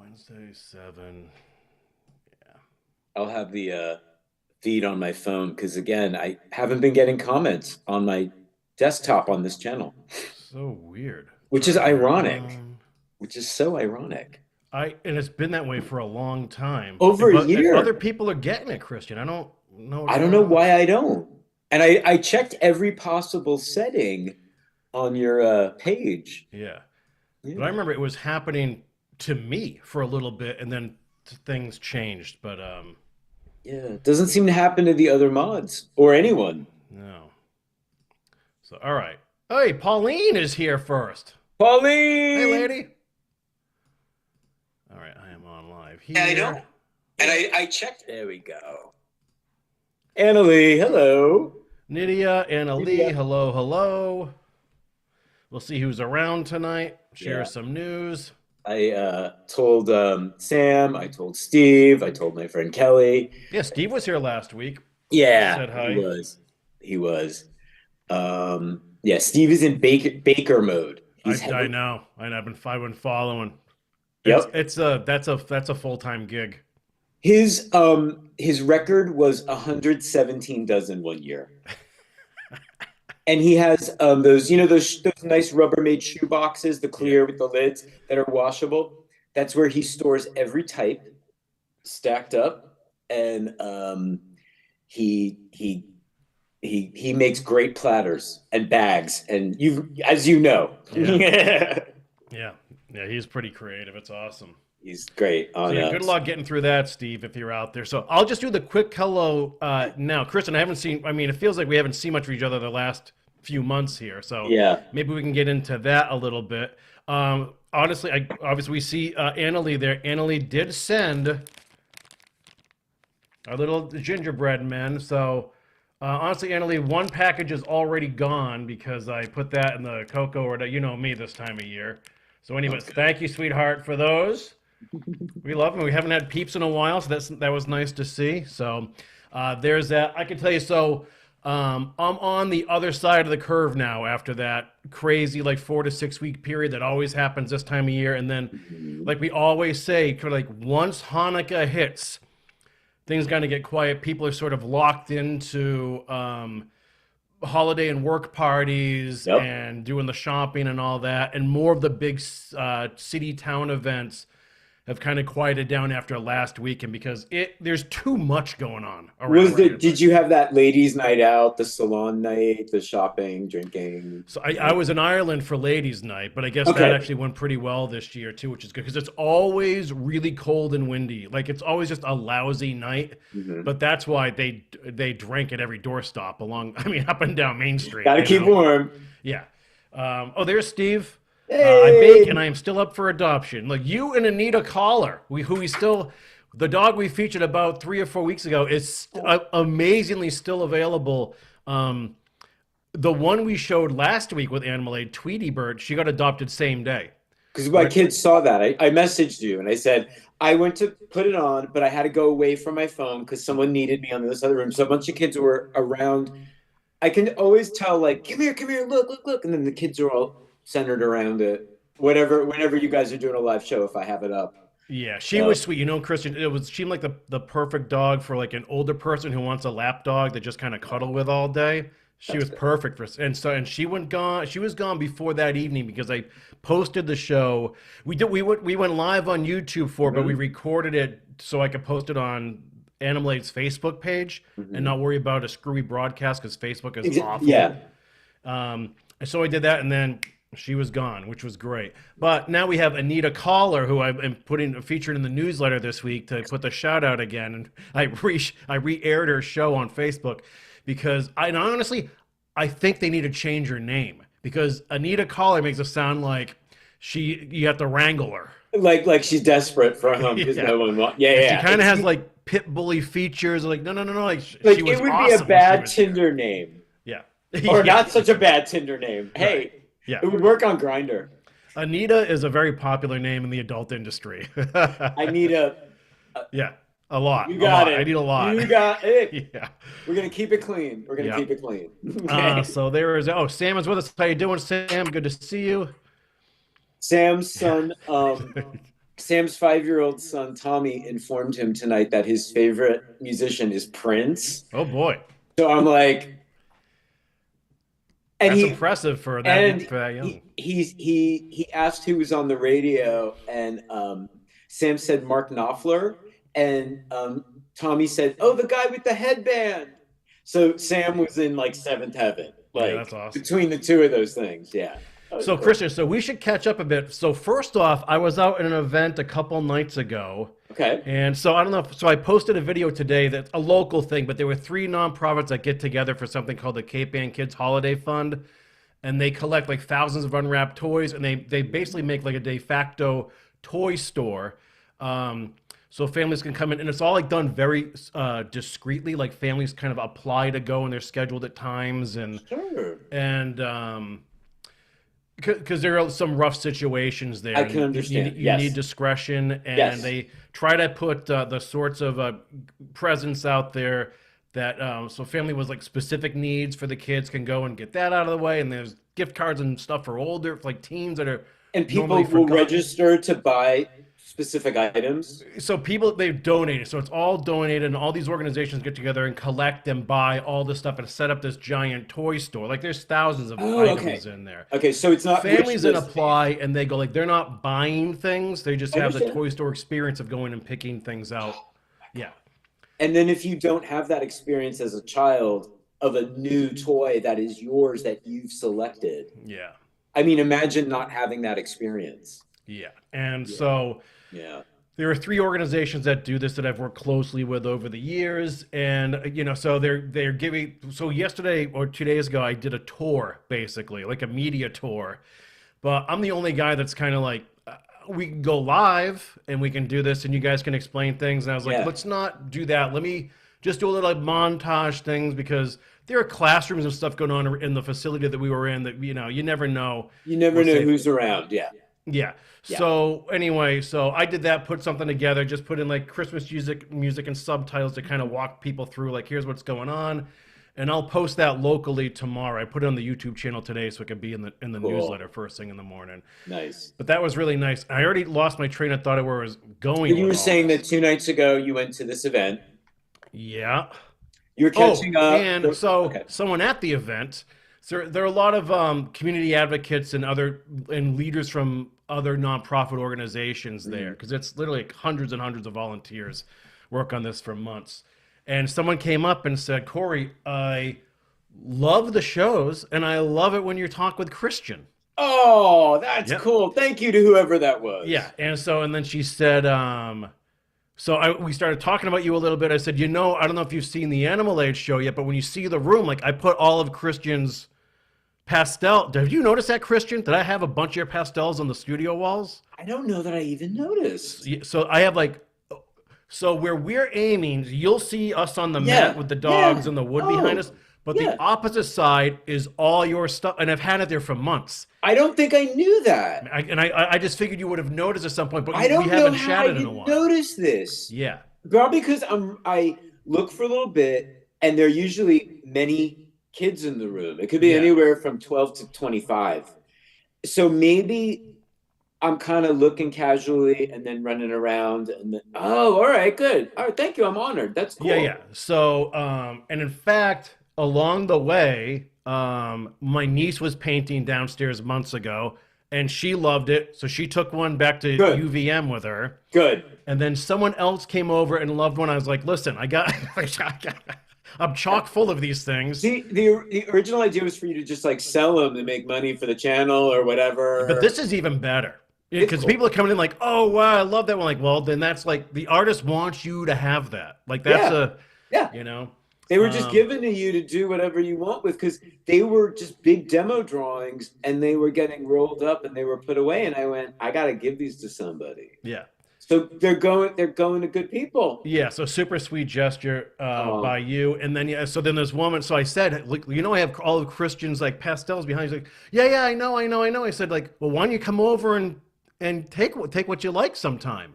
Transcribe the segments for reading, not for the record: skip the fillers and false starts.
Wednesday, 7. Yeah. I'll have the feed on my phone because again, I haven't been getting comments on my desktop on this channel, So weird. which All is right, here. ironic, which is so ironic. And it's been that way for a long time. Over a But other year. people are getting it, Christian. I don't know what's I don't going know on. why I don't. And I checked every possible setting on your page. Yeah. But I Yeah. remember it was happening to me for a little bit and then things changed. But Yeah. It doesn't seem to happen to the other mods or anyone. no. So, all right. Hey, Pauline is here first. Hey, Pauline! lady. All right, I am on live I know. here. And I checked. There we go. Annalie, hello. Nydia and Ali, Yeah. hello, hello. We'll see who's around tonight. Share Yeah. some news. I told Sam, I told Steve, I told my friend Kelly. Yeah, Steve was here last week. Yeah, Said he hi. was. He was. Yeah, Steve is in Baker mode. I, He's I having, know. I've been following. yep. That's a full-time gig. His record was 117 dozen one year. And he has those those nice Rubbermaid shoe boxes, the Yeah. clear with the lids that are washable. That's where he stores every type stacked up, and he he makes great platters and bags, and you as you know, Yeah. Yeah. Yeah, he's pretty creative. It's awesome. he's great So on yeah, good us. luck getting through that, Steve, if you're out there. So I'll just do the quick hello now. Kristen, I haven't seen, I mean, it feels like we haven't seen much of each other the last few months here. So Yeah. maybe we can get into that a little bit. Honestly, obviously we see Annalie there. Annalie did send our little gingerbread men. So honestly, Annalie, one package is already gone because I put that in the cocoa or you know me this time of year. So Oh, anyway, good. thank you, sweetheart, for those. We love them. We haven't had peeps in a while, so that was nice to see. So there's that. I can tell you. So I'm on the other side of the curve now after that crazy like 4 to 6 week period that always happens this time of year, and then Mhm. like we always say, kind of like once Hanukkah hits, things got to get quiet. People are sort of locked into holiday and work parties Yep. and doing the shopping and all that, and more of the big city town events have kind of quieted down after last weekend because there's too much going on around here. Did you have that ladies' night out, the salon night, the shopping, drinking So I night? was in Ireland for ladies' night, but I guess that Okay. actually went pretty well this year too, which is good because it's always really cold and windy. Like it's always just a lousy night, Hmm. but that's why they drink at every doorstop along. I mean, up and down Main Street. Gotta You keep know. warm. Yeah. Oh, there's Steve. I bake and Hey. I am still up for adoption. Like you and Anita Collar, who we still, the dog we featured about 3 or 4 weeks ago is amazingly still available. The one we showed last week with Animal Aid, Tweety Bird, she got adopted same day. Because my Right? kids saw that. I messaged you and I said, I went to put it on, but I had to go away from my phone because someone needed me on this other room. So a bunch of kids were around. I can always tell, like, come here, look, look, look. And then the kids are all centered around it. Whenever you guys are doing a live show, if I have it up. Yeah, she So was sweet. You know, Christian, it was seemed like the perfect dog for like an older person who wants a lap dog that just kind of cuddle with all day. She that's was good. perfect for, and she went gone. She was gone before that evening because I posted the show. We went live on YouTube for it, but we Hmm. recorded it so I could post it on Animal Aid's Facebook page and Hmm. not worry about a screwy broadcast because Facebook is awful. Yeah. And so I did that, and then she was gone, which was great. But now we have Anita Collar, who I've been putting featured in the newsletter this week to put the shout out again. And I re-aired her show on Facebook because and honestly I think they need to change her name because Anita Collar makes it sound like you have to wrangle her. Like she's desperate for him because Yeah, no one wants. Yeah, yeah. She yeah. kind of has like pit bully features. Like no, no, no, no. Like she Like it was would be a awesome when she bad was here. Tinder name. Yeah, Or yeah, not such a bad Tinder name. right. Hey, Yeah. it would work on Grinder. Anita is a very popular name in the adult industry. I need a Yeah, a lot, you a got lot. I it. need a lot. You got it. Yeah, We're gonna keep it clean. We're gonna yeah. keep it clean. Okay. So there is. Oh, Sam is with us. How you doing, Sam? Good to see you. Sam's Yeah. son Sam's 5-year-old son Tommy informed him tonight that his favorite musician is Prince. Oh boy, So I'm like, and that's he impressive for and that young. he asked who was on the radio, and Sam said Mark Knopfler, and Tommy said, "Oh, the guy with the headband." So Sam was in like seventh heaven, Yeah, like that's awesome. between the two of those things. Yeah. That was So cool. Christian, so we should catch up a bit. So first off, I was out at an event a couple nights ago. Okay. And so I don't know. So I posted a video today that's a local thing, but there were three nonprofits that get together for something called the Cape Ann Kids Holiday Fund, and they collect like thousands of unwrapped toys, and they basically make like a de facto toy store, so families can come in, and it's all like done very discreetly. Like families kind of apply to go, and they're scheduled at times, Sure. and because there are some rough situations there. I can understand. You Yes. need discretion, and Yes. they try to put the sorts of presents out there that so family with like specific needs for the kids can go and get that out of the way. And there's gift cards and stuff for older, like teens that are And people normally will forgotten. register to buy specific items. So people they donate it, so it's all donated, and all these organizations get together and collect and buy all this stuff and set up this giant toy store. Like there's thousands of Oh, items okay. in there. Okay, so it's not Families wish then list. apply and they go like they're not buying things, they just I have the understand. toy store experience of going and picking things out. Yeah. And then if you don't have that experience as a child of a new toy that is yours that you've selected, Yeah. I mean, imagine not having that experience. Yeah. And Yeah. so Yeah. there are three organizations that do this that I've worked closely with over the years, and so they're giving. So yesterday or 2 days ago, I did a tour, basically like a media tour, but I'm the only guy that's kind of like, we can go live and we can do this, and you guys can explain things. And I was like, Yeah. let's not do that. Let me just do a little like montage things, because there are classrooms and stuff going on in the facility that we were in that you never know. You never We'll know say- who's around. Yeah. Yeah. Yeah. So anyway, so I did that, put something together, just put in like Christmas music and subtitles to kind of walk people through like here's what's going on, and I'll post that locally tomorrow. I put it on the YouTube channel today so it could be in the Cool. newsletter first thing in the morning. Nice. But that was really nice. I already lost my train of thought of where I was going. You with were all saying that this. 2 nights ago you went to this event. Yeah. You're catching up. And so Okay. someone at the event, so there are a lot of community advocates and leaders from other nonprofit organizations there, because it's literally like hundreds and hundreds of volunteers work on this for months. And someone came up and said, Corey, I love the shows, and I love it when you talk with Christian. Oh, that's Yep. cool. Thank you to whoever that was. Yeah, and then she said, we started talking about you a little bit. I said, I don't know if you've seen the Animal Age show yet, but when you see the room, like I put all of Christian's pastel. Have you noticed that, Christian? Did I have a bunch of your pastels on the studio walls? I don't know that I even noticed. So I have like, so where we're aiming, you'll see us on the Yeah, mat with the dogs yeah. and the wood Oh, behind us, but yeah. the opposite side is all your stuff, and I've had it there for months. I don't think I knew that. I just figured you would have noticed at some point, but I don't we know haven't how I chatted in a didn't while. notice this. Yeah. Probably because I look for a little bit, and there are usually many kids in the room. It could be Yeah. anywhere from 12 to 25. So maybe I'm kind of looking casually and then running around, and then, oh, all right, good. All right, thank you. I'm honored. That's cool. Yeah. So, and in fact, along the way, my niece was painting downstairs months ago, and she loved it. So she took one back to Good. UVM with her. Good. And then someone else came over and loved one. I was like, listen, I'm chock full of these things. See, the original idea was for you to just like sell them to make money for the channel or whatever. But this is even better. It's Because cool. people are coming in like, oh, wow, I love that one. Like, well, then that's like, the artist wants you to have that. Like, that's Yeah. They were just given to you to do whatever you want with, because they were just big demo drawings and they were getting rolled up and they were put away. And I went, I got to give these to somebody. Yeah. So they're going to good people. Yeah, so super sweet gesture Oh. by you. And then, so then this woman, so I said, like, I have all of Christian's like pastels behind. He's like, yeah, I know. I said, like, well, why don't you come over and take what you like sometime?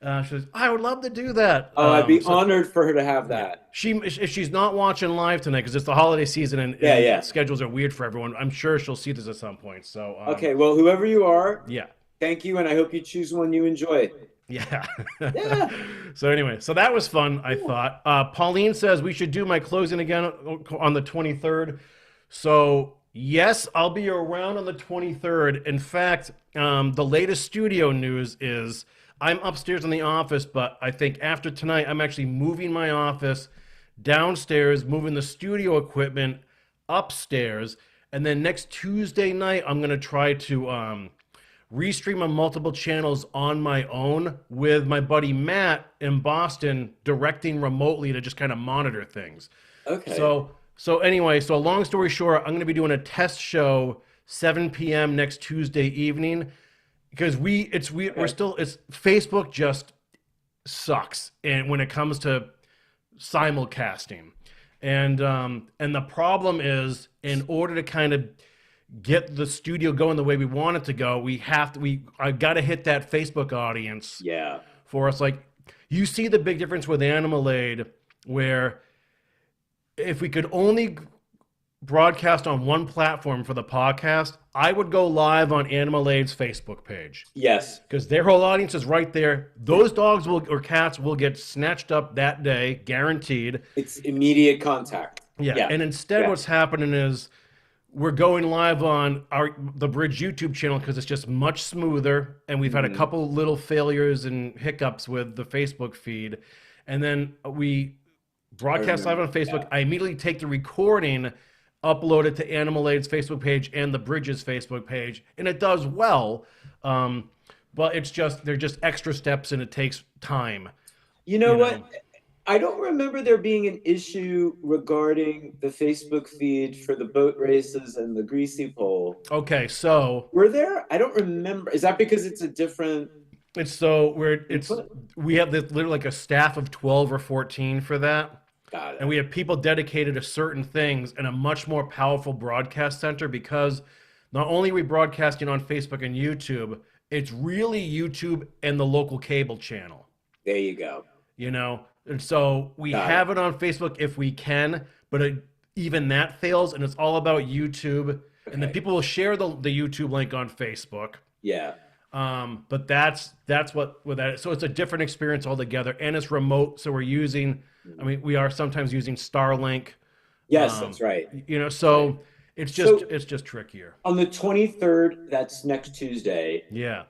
She says, I would love to do that. Oh, I'd be So honored for her to have that. if she's not watching live tonight, because it's the holiday season and Yeah. schedules are weird for everyone, I'm sure she'll see this at some point. So Okay, well, whoever you are, yeah. Thank you, and I hope you choose one you enjoy. Yeah. Yeah. So anyway, so that was fun, I Cool. thought. Pauline says we should do my closing again on the 23rd. So yes, I'll be around on the 23rd. In fact, the latest studio news is I'm upstairs in the office, but I think after tonight, I'm actually moving my office downstairs, moving the studio equipment upstairs, and then next Tuesday night, I'm gonna try to restream on multiple channels on my own with my buddy Matt in Boston directing remotely to just kind of monitor things. Okay. So anyway, so long story short, I'm going to be doing a test show 7 p.m. next Tuesday evening because we're Okay. still it's Facebook just sucks and when it comes to simulcasting. And the problem is in order to kind of get the studio going the way we want it to go, I got to hit that Facebook audience Yeah. for us. Like you see the big difference with Animal Aid, where if we could only broadcast on one platform for the podcast, I would go live on Animal Aid's Facebook page Yes. because their whole audience is right there. Those dogs will or cats will get snatched up that day, guaranteed. It's immediate contact. Yeah, Yeah. and instead, Yeah. what's happening is we're going live on the Bridge YouTube channel because it's just much smoother, and we've had a Mhm. couple little failures and hiccups with the Facebook feed, and then we I broadcast live remember. on Facebook. Yeah. I immediately take the recording, upload it to Animal Aid's Facebook page and the Bridges Facebook page, and it does well. But it's just they're just extra steps, and it takes time. You know You what? know. I don't remember there being an issue regarding the Facebook feed for the boat races and the greasy pole. Okay, so Were there? I don't remember. Is that because it's a different it's so we're it's input? we have this literally like a staff of 12 or 14 for that. Got And it. we have people dedicated to certain things and a much more powerful broadcast center because not only are we broadcasting on Facebook and YouTube, it's really YouTube and the local cable channel, There you go. you know? And so we Got it. have it on Facebook if we can, but even that fails, and it's all about YouTube. And then Okay. people will share the YouTube link on Facebook. Yeah. But that's what with that. So it's a different experience altogether, and it's remote. So we're using, I mean, we are sometimes using Starlink. Yes, Um, that's right. you know, Right. so So it's just trickier. on the 23rd, that's next Tuesday. Yeah,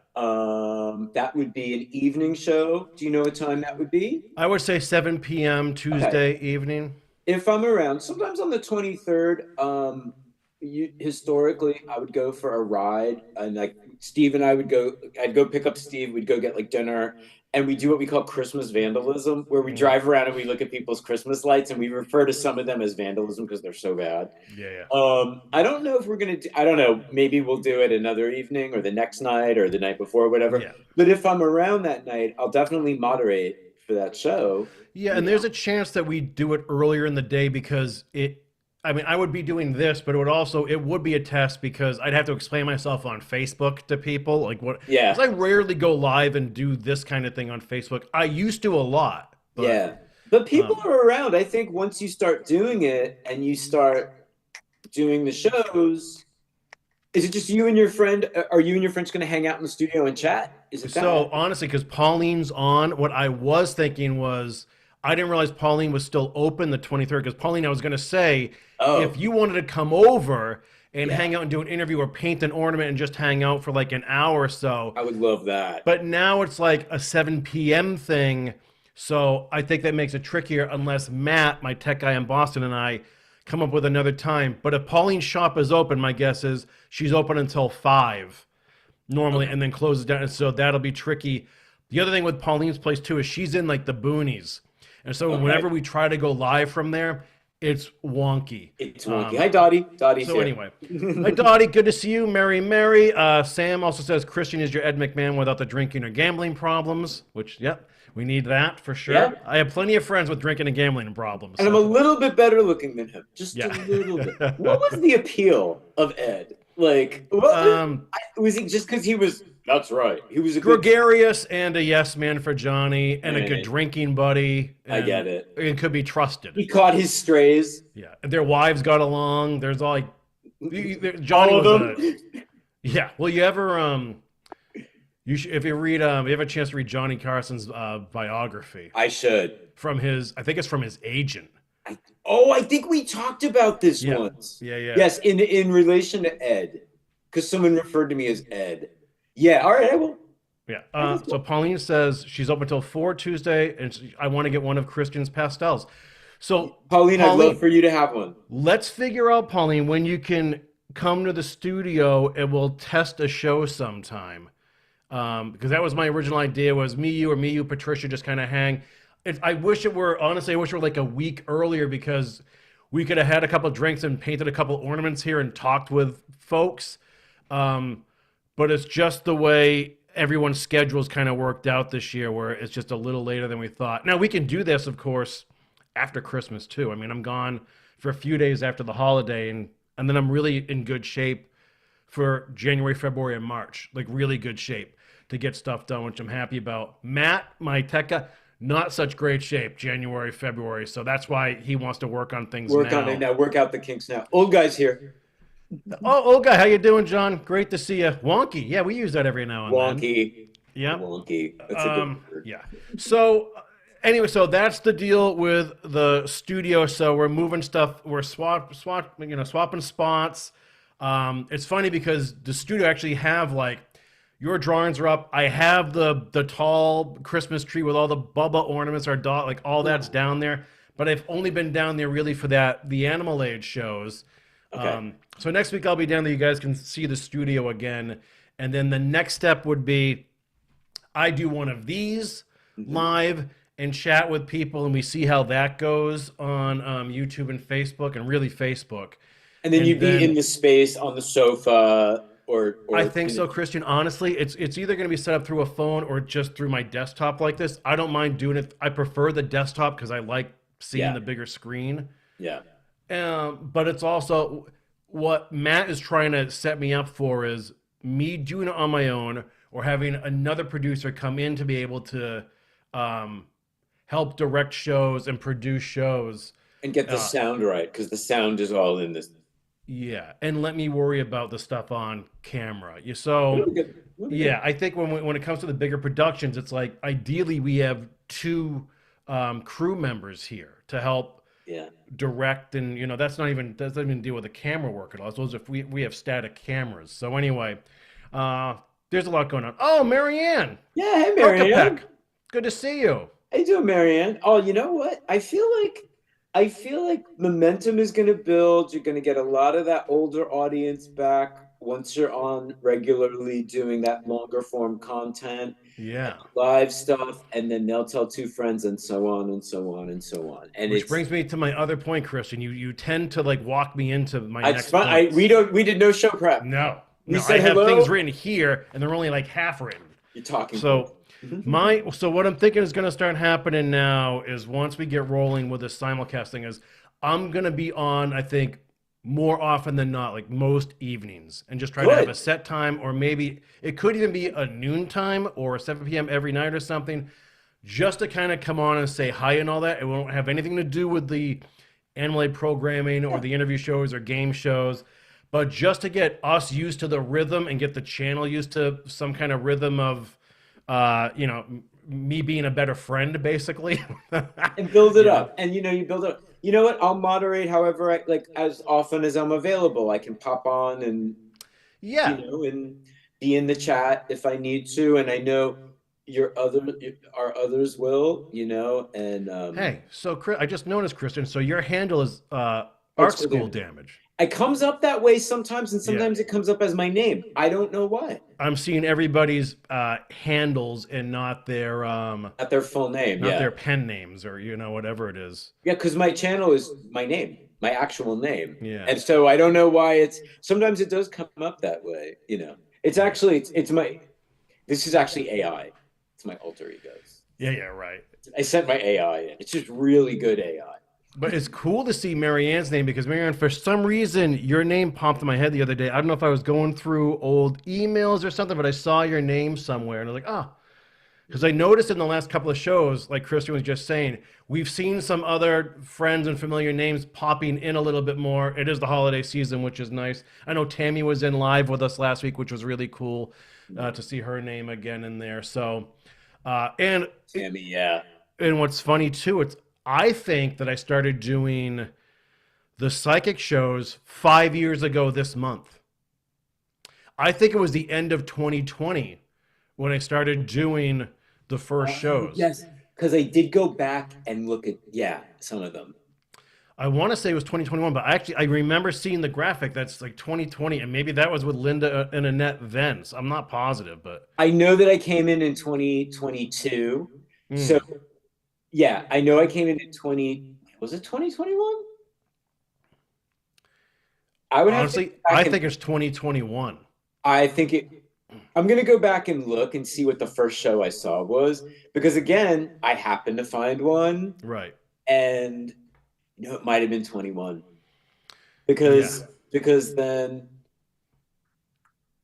That would be an evening show. Do you know what time that would be? I would say 7 p.m. Okay. Tuesday evening. If I'm around, sometimes on the 23rd, historically, I would go for a ride, and like Steve and I would go. I'd go pick up Steve. We'd go get like dinner, and we do what we call Christmas vandalism, where we Mm. drive around and we look at people's Christmas lights, and we refer to some of them as vandalism because they're so bad. Yeah, I don't know if we're gonna do. I don't know. Maybe we'll do it another evening, or the next night, or the night before, whatever. yeah. But if I'm around that night, I'll definitely moderate for that show. Yeah, You and there's know. a chance that we do it earlier in the day because I mean, I would be doing this, but it would be a test because I'd have to explain myself on Facebook to people, like what, because Yeah. I rarely go live and do this kind of thing on Facebook. I used to a lot, but Yeah. But people um, are around. I think once you start doing it and you start doing the shows, is it just you and your friend? Are you and your friends going to hang out in the studio and chat? Is it so that? honestly, because Pauline's on, what I was thinking was I didn't realize Pauline was still open the 23rd because Pauline, I was going to say, if Oh, you wanted to come over and yeah. hang out and do an interview or paint an ornament and just hang out for like an hour or so. I would love that. But now it's like a 7 p.m. thing. So I think that makes it trickier unless Matt, my tech guy in Boston, and I come up with another time. But if Pauline's shop is open, my guess is she's open until 5 normally Okay. and then closes down. And so that'll be tricky. The other thing with Pauline's place too is she's in like the boonies. And so Okay. whenever we try to go live from there, it's wonky. It's wonky. Um, Hi, Dottie. Dottie's so here. anyway, hi Dottie, good to see you. Mary. Sam also says Christian is your Ed McMahon without the drinking or gambling problems, which yep, we need that for sure. Yeah. I have plenty of friends with drinking and gambling problems. And I'm a So little bit better looking than him. Just a yeah. little bit. What was the appeal of Ed? Like, was it just because he was, that's right. He was a good, Gregarious and a yes man for Johnny and a good Right. drinking buddy. I And get it. it could be trusted. He caught his strays. Yeah, their wives got along. There's all like Johnny All was of a them. yeah. Well, you ever You should, if you read, you have a chance to read Johnny Carson's biography I should. from his, I think it's from his agent. I think we talked about this Yeah, once. yeah, yeah, Yes, in relation to Ed, because someone referred to me as Ed. Yeah, all right, I will. yeah. I will. So Pauline says she's open until 4 Tuesday, and I want to get one of Christian's pastels. So Pauline, I'd love Pauline, for you to have one. let's figure out, Pauline, when you can come to the studio and we'll test a show sometime. Because that was my original idea was me, you, Patricia, just kind of hang. I wish it were, honestly, I wish it were like a week earlier because we could have had a couple drinks and painted a couple ornaments here and talked with folks. But it's just the way everyone's schedules kind of worked out this year where it's just a little later than we thought. Now we can do this, of course, after Christmas too. I mean, I'm gone for a few days after the holiday and then I'm really in good shape for January, February, and March. Like really good shape to get stuff done, which I'm happy about. Matt, my tech guy, not such great shape January, February. So that's why he wants to work on things Work now. on it now. Work out the kinks now. Old guy's here. Oh, guy, how you doing, John? Great to see you. Wonky. Yeah, we use that every now and then. Wonky. Yeah. Wonky. That's a good word. Yeah. So anyway, so that's the deal with the studio. So we're moving stuff. We're swapping spots. It's funny because the studio actually have like your drawings are up. I have the tall Christmas tree with all the Bubba ornaments, our dog, like all that's down there. But I've only been down there really for the Animal Age shows. Okay. So next week I'll be down there. You guys can see the studio again. And then the next step would be I do one of these live and chat with people, and we see how that goes on YouTube and Facebook, and really Facebook. And then you'd be in the space on the sofa or I think so, Christian. Honestly, it's either going to be set up through a phone or just through my desktop like this. I don't mind doing it. I prefer the desktop because I like seeing the bigger screen. Yeah. But it's also what Matt is trying to set me up for is me doing it on my own or having another producer come in to be able to help direct shows and produce shows. And get the sound right, because the sound is all in this. Yeah, and let me worry about the stuff on camera. So, yeah, I think when it comes to the bigger productions, it's like ideally we have two crew members here to help direct, and that's not even doesn't even deal with the camera work at all. Those if we have static cameras. So anyway, there's a lot going on. Oh, Marianne. Yeah, hey Marianne. Good to see you. How you doing, Marianne? Oh, you know what? I feel like momentum is going to build. You're going to get a lot of that older audience back once you're on regularly doing that longer form content. Yeah. Live stuff, and then they'll tell two friends, and so on and so on and so on. And which brings me to my other point, Christian. You tend to like walk me into my next point. We did no show prep. No. We I have hello. things written here, and they're only like half written. You're talking. So so what I'm thinking is going to start happening now is once we get rolling with this simulcasting is I'm going to be on, I think, more often than not, like most evenings, and just try to have a set time, or maybe it could even be a noon time or 7 p.m. every night or something, just to kind of come on and say hi and all that. It won't have anything to do with the Animal Aid programming or the interview shows or game shows, but just to get us used to the rhythm and get the channel used to some kind of rhythm of me being a better friend, basically. And build it up. And you build it up. You know what? I'll moderate however I like, as often as I'm available. I can pop on and and be in the chat if I need to. And I know our others will, and hey, so Chris, I just noticed, Christian, so your handle is Art School Damage. It comes up that way sometimes, and sometimes it comes up as my name. I don't know why. I'm seeing everybody's handles and not their full name, not their pen names or whatever it is. Yeah, because my channel is my name, my actual name. Yeah. And so I don't know why sometimes it does come up that way. It's actually this is actually AI. It's my alter egos. Yeah, right. I sent my AI in. It's just really good AI. But it's cool to see Marianne's name because Marianne, for some reason, your name popped in my head the other day. I don't know if I was going through old emails or something, but I saw your name somewhere and I was like, because I noticed in the last couple of shows, like Christian was just saying, we've seen some other friends and familiar names popping in a little bit more. It is the holiday season, which is nice. I know Tammy was in live with us last week, which was really cool. to see her name again in there. So, and Tammy, yeah. what's funny too, it's I think that I started doing the psychic shows 5 years ago this month. I think it was the end of 2020 when I started doing the first shows. Yes, because I did go back and look at, yeah, some of them. I want to say it was 2021, but I remember seeing the graphic that's like 2020, and maybe that was with Linda and Annette then. So I'm not positive, but I know that I came in 2022. So, mm, yeah, I know I came in 20, was it 2021? I would have to go honestly, I back and think it's 2021. I think it, I'm going to go back and look and see what the first show I saw was because again, I happened to find one Right. and it might have been 21 Yeah. because then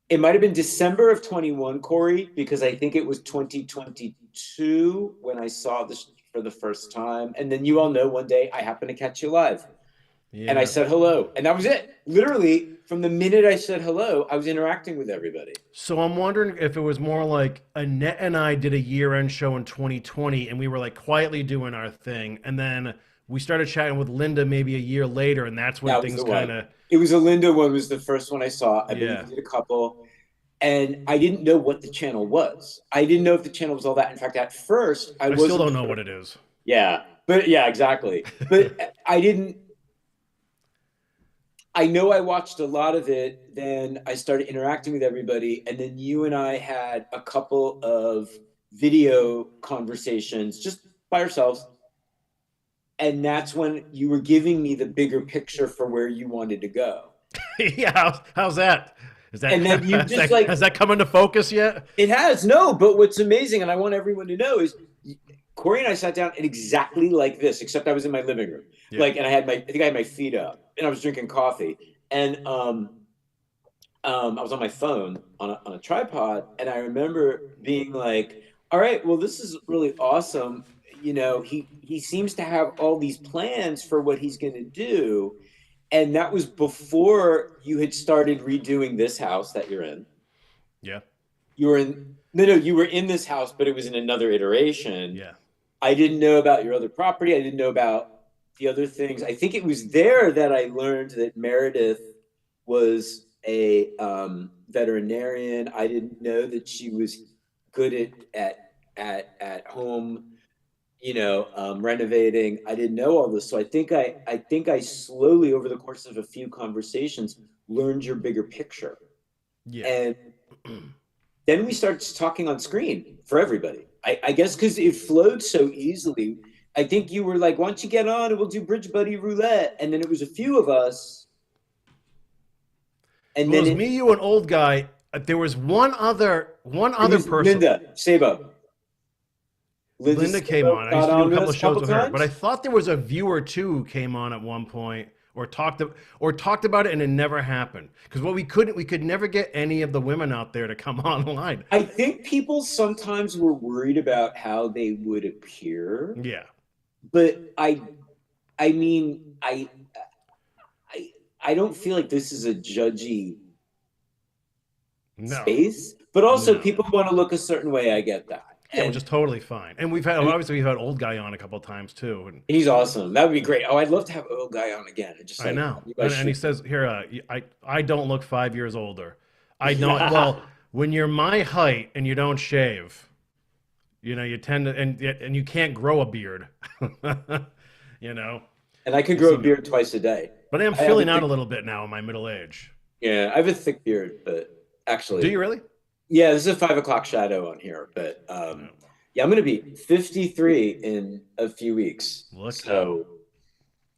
it might have been December of 21, Corey, because I think it was 2022 when I saw this for the first time. And then you all know one day I happened to catch you live and I Yeah. said hello. And that was it. Literally, from the minute I said hello, I was interacting with everybody. So I'm wondering if it was more like Annette and I did a year-end show in 2020, and we were like quietly doing our thing, and then we started chatting with Linda maybe a year later, and that's when That was things the kind one. of It was a Linda one was the first one I saw. I believe yeah. you did a couple. And I didn't know what the channel was. I didn't know if the channel was all that. In fact, at first, I I still wasn't don't know sure. what it is. Yeah. But yeah, exactly. But I didn't, I know I watched a lot of it. Then I started interacting with everybody. And then you and I had a couple of video conversations just by ourselves. And that's when you were giving me the bigger picture for where you wanted to go. Yeah, how's that? Is that, And then you has just that like, has that come into focus yet? it has no, but what's amazing, and I want everyone to know, is Corey and I sat down and exactly like this, except I was in my living room. Yeah. Like, and I think I had my feet up and I was drinking coffee. And I was on my phone on a tripod. And I remember being like, all right, well, this is really awesome. You know, he seems to have all these plans for what he's going to do. And that was before you had started redoing this house that you're in. Yeah. You were in, no, you were in this house, but it was in another iteration. Yeah. I didn't know about your other property. I didn't know about the other things. I think it was there that I learned that Meredith was a veterinarian. I didn't know that she was good at home, renovating. I didn't know all this, so I think I slowly over the course of a few conversations learned your bigger picture, Yeah. and then we started talking on screen for everybody. I guess because it flowed so easily. I think you were like, "Why don't you get on and we'll do Bridge Buddy Roulette?" And then it was a few of us, and Well, it then was me, you, and old guy. There was one it other was person. Linda Sabo. Linda came on. I used got to do on a with couple us of a shows couple with her, but I times. thought there was a viewer too who came on at one point or talked about it, and it never happened because we could never get any of the women out there to come online. I think people sometimes were worried about how they would appear, Yeah. but I mean, I, I don't feel like this is a judgy No. space, but also No. people want to look a certain way. I get that. Yeah, which is And totally fine. And we've had old guy on a couple of times too, and he's awesome. That would be great. Oh, I'd love to have old guy on again. And just I like know. you guys And he should. says here, I don't look 5 years older. I don't. Yeah. Well, when you're my height and you don't shave, you tend to, and you can't grow a beard. you know, And I could you grow a seem to, beard twice a day. but I am I have a filling out thick, a little bit now in my middle age. yeah, I have a thick beard, but Do actually, you really? yeah, this is a 5 o'clock shadow on here, but No. yeah, I'm gonna be 53 in a few weeks, Look out. so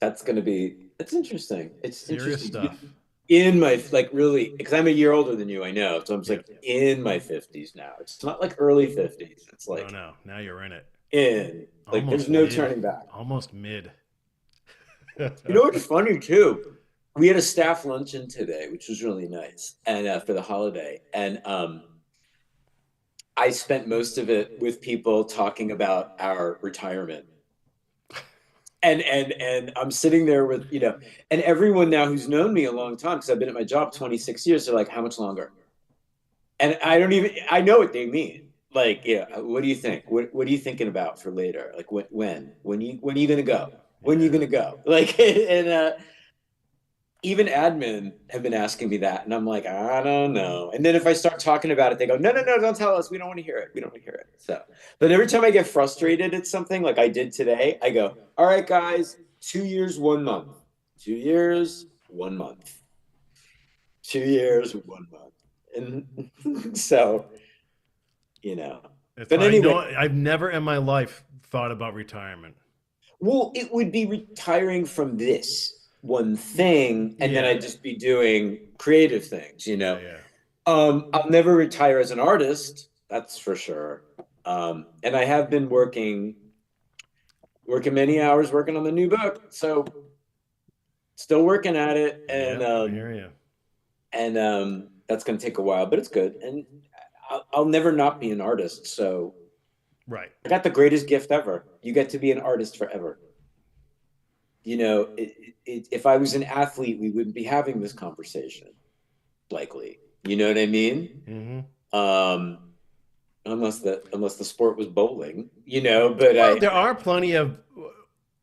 that's interesting. It's Serious interesting. stuff. In my like really because I'm a year older than you, I know. So I'm just Yeah. like in my 50s now. It's not like early 50s. It's No, like no. Now you're in it. in like there's Almost no mid. turning back. Almost mid. You know what's funny too? We had a staff luncheon today, which was really nice, and for the holiday, and I spent most of it with people talking about our retirement. And I'm sitting there with, and everyone now who's known me a long time, because I've been at my job 26 years, they're like, how much longer? And I don't even, I know what they mean. Like, yeah, what do you think? What are you thinking about for later? Like, when are you gonna go? When are you Yeah. gonna go? Like, and even admin have been asking me that, and I'm like, I don't know. And then if I start talking about it, they go, no, no, no, don't tell us. We don't want to hear it. We don't want to hear it. So, but every time I get frustrated at something, like I did today, I go, all right, guys, 2 years, 1 month, 2 years, 1 month, 2 years, 1 month, and so you know. It's But fine. I anyway, know I've never in my life thought about retirement. well, it would be retiring from this one thing, and then Yeah. I'd just be doing creative things, Yeah, yeah. I'll never retire as an artist, that's for sure. And I have been working many hours working on the new book, so still working at it, Yeah, I hear you. and that's going to take a while, but it's good, and I'll never not be an artist. So Right. I got the greatest gift ever. You get to be an artist forever. If I was an athlete, we wouldn't be having this conversation, likely. You know what I mean? Um, unless the sport was bowling, But Well, there are plenty of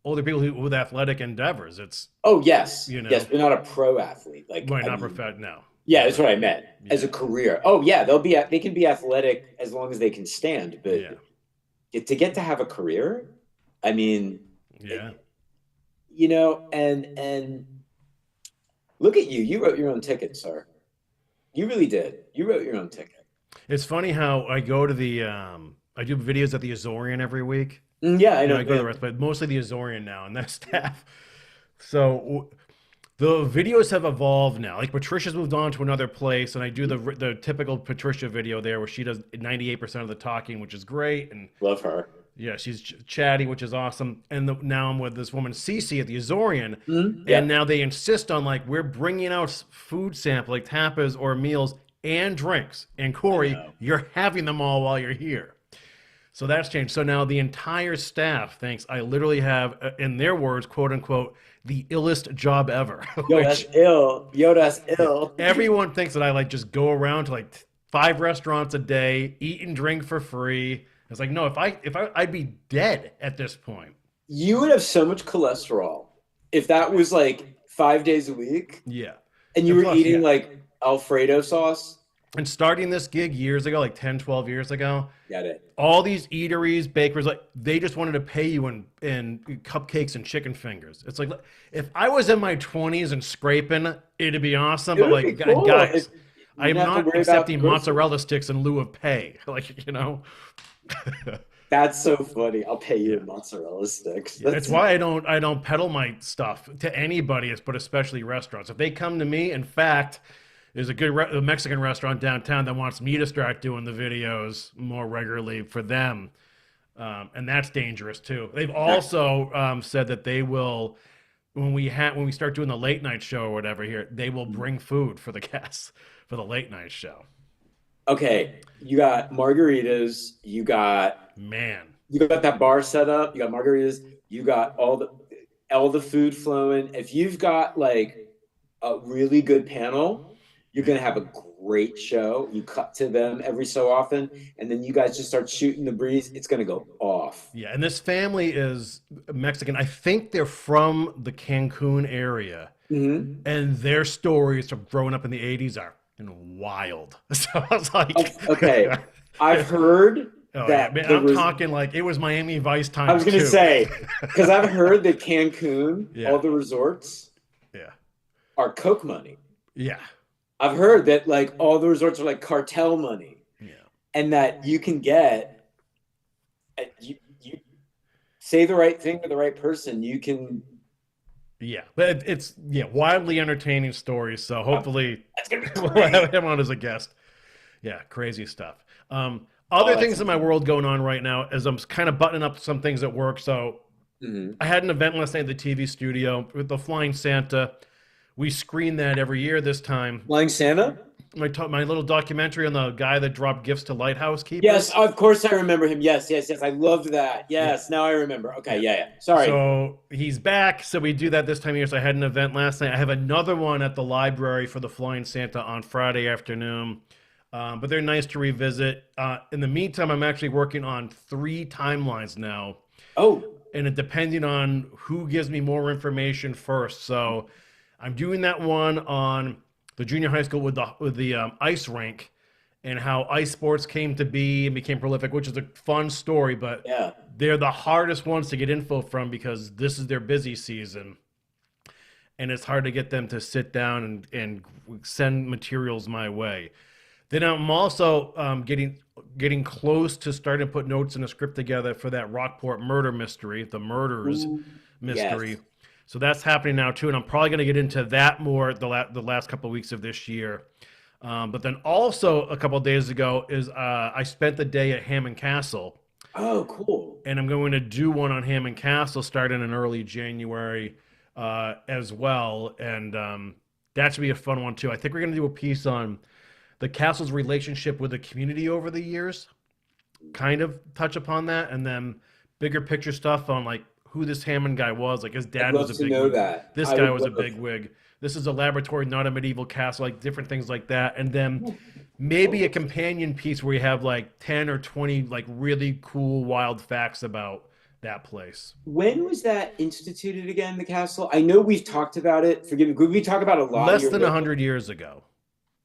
older people with athletic endeavors. It's, oh yes, you know, yes, but not a pro athlete. Like right, I not mean, perfect. No, yeah, you're that's what right. I meant as a Yeah, career. Oh yeah, they can be athletic as long as they can stand, but yeah, to get to have a career, I mean, yeah. and look at you. You wrote your own ticket, sir. You really did. You wrote your own ticket. It's funny how I go to the I do videos at the Azorian every week. Yeah, I You know, know. I go to the rest, but mostly the Azorian now and that staff. So the videos have evolved now. Like Patricia's moved on to another place, and I do the typical Patricia video there where she does 98% of the talking, which is great. And Love her. yeah, she's chatty, which is awesome. And now I'm with this woman, Cece, at the Azorian. And Yeah, now they insist on like, we're bringing out food sample, like tapas or meals and drinks. And I Corey, know. you're having them all while you're here. So that's changed. So now the entire staff thinks I literally have, in their words, quote unquote, the illest job ever, Yo, that's which ill. Yo, that's yeah, ill. everyone thinks that I like just go around to like 5 restaurants a day, eat and drink for free. It's like, no, I'd be dead at this point. You would have so much cholesterol if that was like 5 days a week Yeah. and you And were plus, eating yeah. like Alfredo sauce. And starting this gig years ago, like 10, 12 years ago, Get it. all these eateries, bakeries, like they just wanted to pay you in cupcakes and chicken fingers. It's like if I was in my 20s and scraping, it'd be awesome. It But would be like, cool. guys, You I'm didn't have to not worry about accepting groceries. mozzarella sticks in lieu of pay. Like, you know. That's so funny. I'll pay you Yeah. in mozzarella sticks. Yeah, it's why I don't peddle my stuff to anybody, but especially restaurants. If they come to me, in fact, there's a good a Mexican restaurant downtown that wants me to start doing the videos more regularly for them, and that's dangerous too. They've also said that they will, when we start doing the late night show or whatever here, they will bring food for the guests for the late night show. Okay, you got margaritas, Man, you got that bar set up, you got margaritas, you got all the food flowing. If you've got like a really good panel, you're gonna have a great show. You cut to them every so often, and then you guys just start shooting the breeze. It's gonna go off. yeah, and this family is Mexican. I think they're from the Cancun area. Hmm. And their stories from growing up in the 80s are wild. So I was like, Okay, I've heard oh yeah, that man, there I'm was. talking like it was Miami Vice I was times gonna two. say because I've heard that Cancun, Yeah. all the resorts Yeah, are Coke money. yeah, I've heard that like all the resorts are like cartel money, yeah, and that you can get you say the right thing to the right person, you can. yeah. But it's yeah, wildly entertaining stories. So hopefully That's gonna be we'll great. have him on as a guest. Yeah, crazy stuff. Other that's things in my world going on right now as I'm kind of buttoning up some things at work. So Mhm. I had an event last night at the TV studio with the Flying Santa. We screen that every year this time. Flying Santa. My little documentary on the guy that dropped gifts to lighthouse keepers. Yes, of course I remember him. Yes, yes, yes. I loved that. Yeah. Yes, now I remember. Okay, Yeah. yeah. Sorry. So he's back. So we do that this time of year. So I had an event last night. I have another one at the library for the Flying Santa on Friday afternoon. But they're nice to revisit. In the meantime, I'm actually working on 3 timelines now, Oh, and it depending on who gives me more information first. So I'm doing that one on the junior high school with the ice rink and how ice sports came to be and became prolific, which is a fun story. But yeah. they're the hardest ones to get info from because this is their busy season, and it's hard to get them to sit down and send materials my way. Then I'm also getting close to starting to put notes in a script together for that Rockport murder mystery, the murders Ooh, mystery. yes. So that's happening now too, and I'm probably going to get into that more the last couple of weeks of this year. But then also a couple of days ago is I spent the day at Hammond Castle, Oh, cool. and I'm going to do one on Hammond Castle starting in early January as well, and that should be a fun one too. I think we're going to do a piece on the castle's relationship with the community over the years, kind of touch upon that, and then bigger picture stuff on like who this Hammond guy was. Like his I'd dad was love a to big know wig. that. This I guy would was a love. big wig. This is a laboratory, not a medieval castle, like different things like that. And then maybe a companion piece where you have like 10 or 20 like really cool wild facts about that place. When was that instituted again, the castle? I know we've talked about it. Forgive me. We talk about a lot Less here. than 100 years ago.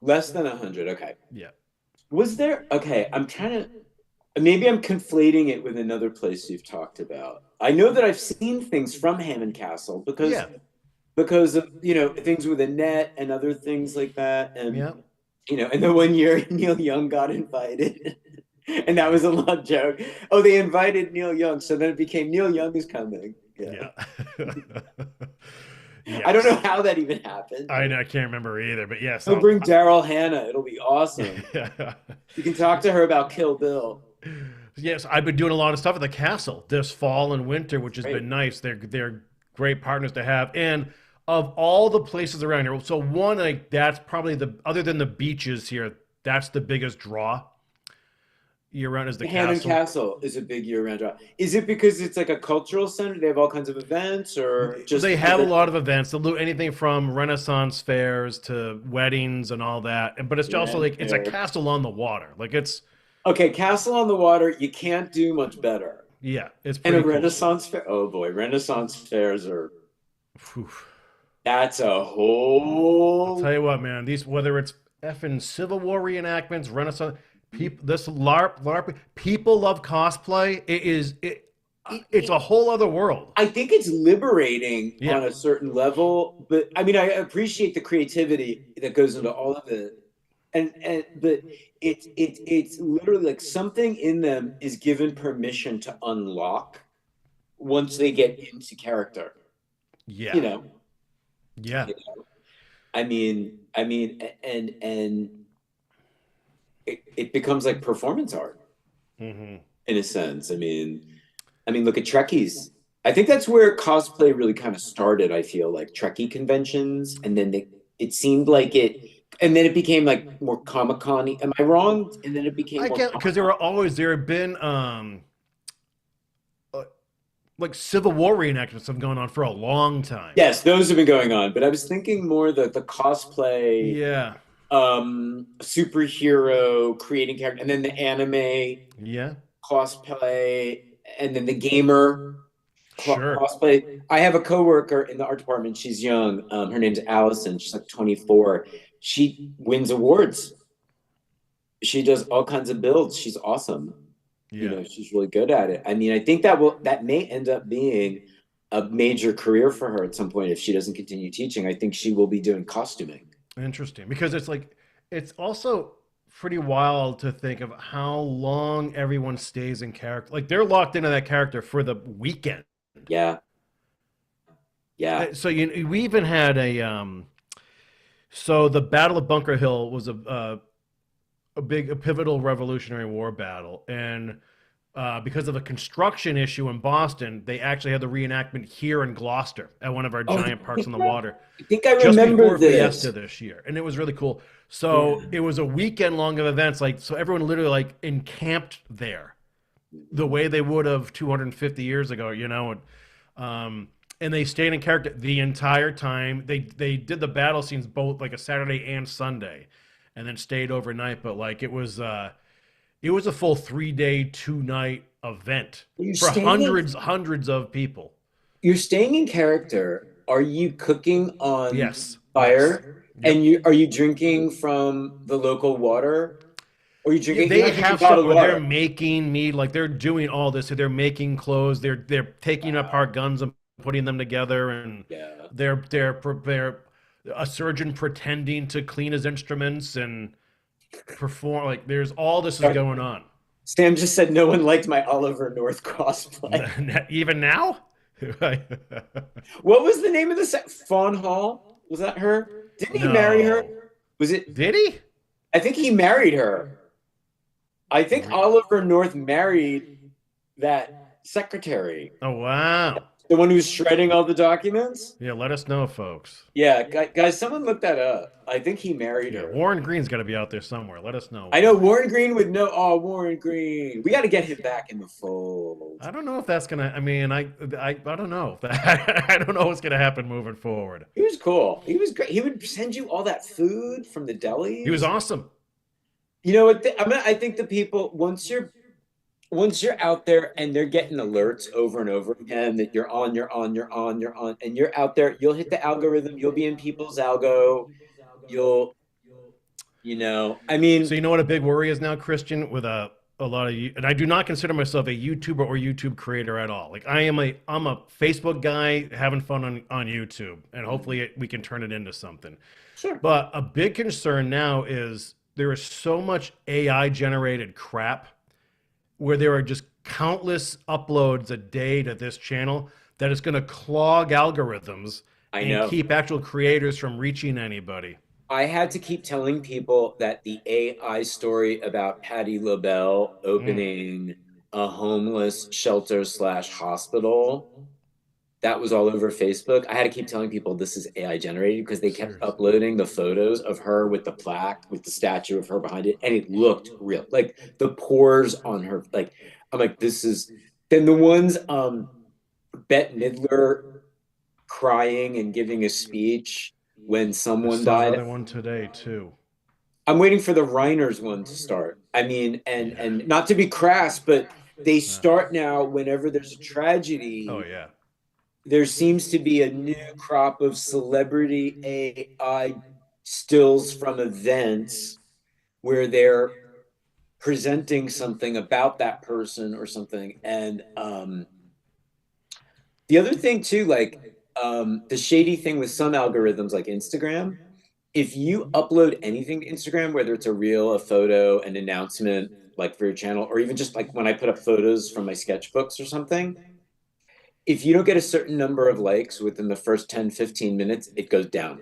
Less than 100. Okay. Yeah. Was there? Okay. I'm trying to. Maybe I'm conflating it with another place you've talked about. I know that I've seen things from Hammond Castle Yeah. because of things with Annette and other things like that, and Yeah. and the one year Neil Young got invited, and that was a long joke. Oh, they invited Neil Young, so then it became Neil Young is coming. Yeah. Yeah. I don't know Yes. how that even happened. I can't remember either, but yes, They'll bring Daryl Hannah. It'll be awesome. yeah. You can talk to her about Kill Bill. Yes, I've been doing a lot of stuff at the castle this fall and winter, which has been Great. nice. They're great partners to have. And of all the places around here, so one like that's probably the other than the beaches here, that's the biggest draw year round is the Hammond castle. Castle is a big year-round draw. Is it because it's like a cultural center? They have all kinds of events, or just They have a lot of events. They'll do anything from Renaissance fairs to weddings and all that. But it's also yeah, like it's a fair. castle on the water. Like it's Okay, Castle on the Water. You can't do much better. yeah, it's And a pretty cool. Renaissance fair. Oh boy, Renaissance fairs are. Phew. That's a I'll tell whole. you what, man. These whether it's effing Civil War reenactments, Renaissance, people, this LARP, people love cosplay. It's a whole other world. I think it's liberating Yeah, on a certain level, but I mean, I appreciate the creativity that goes into all of it, and but it's literally like something in them is given permission to unlock once they get into character. yeah, You know, yeah. and it becomes like performance art Hmm. in a sense. I mean, look at Trekkies. I think that's where cosplay really kind of started. I feel like Trekkie conventions, and then it seemed like and then it became like more Comic Con. Am I wrong? And then it became I more get Comic because there have been uh, like Civil War reenactments have gone on for a long time. Yes, those have been going on, but I was thinking more the cosplay, Yeah, superhero creating character, and then the anime yeah, cosplay, and then the gamer sure. cosplay. I have a coworker in the art department. She's young. Her name's Allison. She's like 24. She wins awards. She does all kinds of builds. She's awesome. Yeah, She's really good at it. I mean, I think that may end up being a major career for her at some point if she doesn't continue teaching. I think she will be doing costuming. interesting. Because it's like it's also pretty wild to think of how long everyone stays in character. Like they're locked into that character for the weekend. Yeah, yeah. So we even had so the Battle of Bunker Hill was a pivotal Revolutionary War battle, and because of a construction issue in Boston, they actually had the reenactment here in Gloucester at one of our Oh, giant parks on the water I think I just remember before this. Fiesta this year, and it was really cool. Yeah. So it was a weekend long of events, like so everyone literally like encamped there the way they would have 250 years ago, and they stayed in character the entire time. They did the battle scenes both like a Saturday and Sunday, and then stayed overnight. But like it was a full 3 day, 2 night event You're for staying in hundreds of people. you're staying in character. Are you cooking on Yes, yes, fire? yep. And you are you drinking from the local water? Or you Yeah, drinking you're they not drinking have stuff bottled where they're water. making meat, like they're doing all this. So they're making clothes, they're taking Wow. apart guns and putting them together, and Yeah. they're a surgeon pretending to clean his instruments and perform. Like there's all this is Sorry. going on. Sam just said no one liked my Oliver North cosplay. Even now. What was the name of the set? Fawn Hall? Was that her? Didn't he marry her? No, Was it? did he? I think he married her. I think Re- Oliver North married that secretary, Oh wow. the one who's shredding all the documents. Yeah, let us know, folks. Yeah, guys, someone look that up. I think he married Yeah, her. Warren Green's got to be out there somewhere. Let us know, I know Warren. Warren Green would know. Oh, Warren Green. We got to get him back in the fold. I don't know if that's gonna. I mean, I don't know. I don't know what's gonna happen moving forward. He was cool. He was great. He would send you all that food from the He was delis. awesome. You know what? I think the people once you're out there and they're getting alerts over and over again that you're on, and you're out there, you'll hit the algorithm. You'll be in people's algo. You'll, I So mean, you know what a big worry is now, Christian, with a lot of you, and I do not consider myself a YouTuber or YouTube creator at all. Like I'm a Facebook guy having fun on YouTube, and hopefully we can turn it into something. sure. But a big concern now is there is so much AI generated crap where there are just countless uploads a day to this channel that is going to clog algorithms I and know. keep actual creators from reaching anybody. I had to keep telling people that the AI story about Patty LaBelle Mm, opening a homeless shelter slash hospital that was all over Facebook. I had to keep telling people this is AI generated because they kept seriously. uploading the photos of her with the plaque, with the statue of her behind it, and it looked real. Like the pores on her, like I'm like, this is then the ones Bette Midler crying and giving a speech when I someone saw died. another one today too. I'm waiting for the Reiners one to start. I mean, Yeah. and not to be crass, but they Uh, start now whenever there's a oh tragedy. yeah. There seems to be a new crop of celebrity AI stills from events where they're presenting something about that person or something. And the other thing too, like the shady thing with some algorithms like Instagram, if you upload anything to Instagram, whether it's a reel, a photo, an announcement, like for your channel, or even just like when I put up photos from my sketchbooks or something, if you don't get a certain number of likes within the first 10, 15 minutes, it goes down.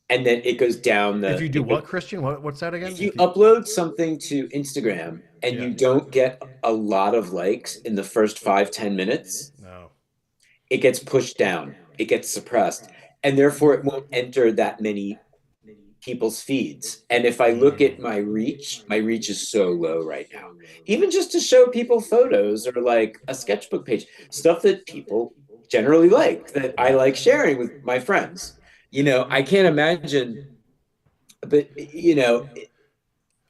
And then it goes down If the you do it goes, what, Christian? What's that again? if you If you upload something to Instagram and yeah. you don't get a lot of likes in the first 5, 10 minutes, No. it gets pushed down, it gets suppressed, and therefore it won't enter that many people's feeds. And if I look at Mm, my reach is so low right now. Even just to show people photos or like a sketchbook page, stuff that people generally like, that I yeah. like sharing with my friends. I can't imagine, but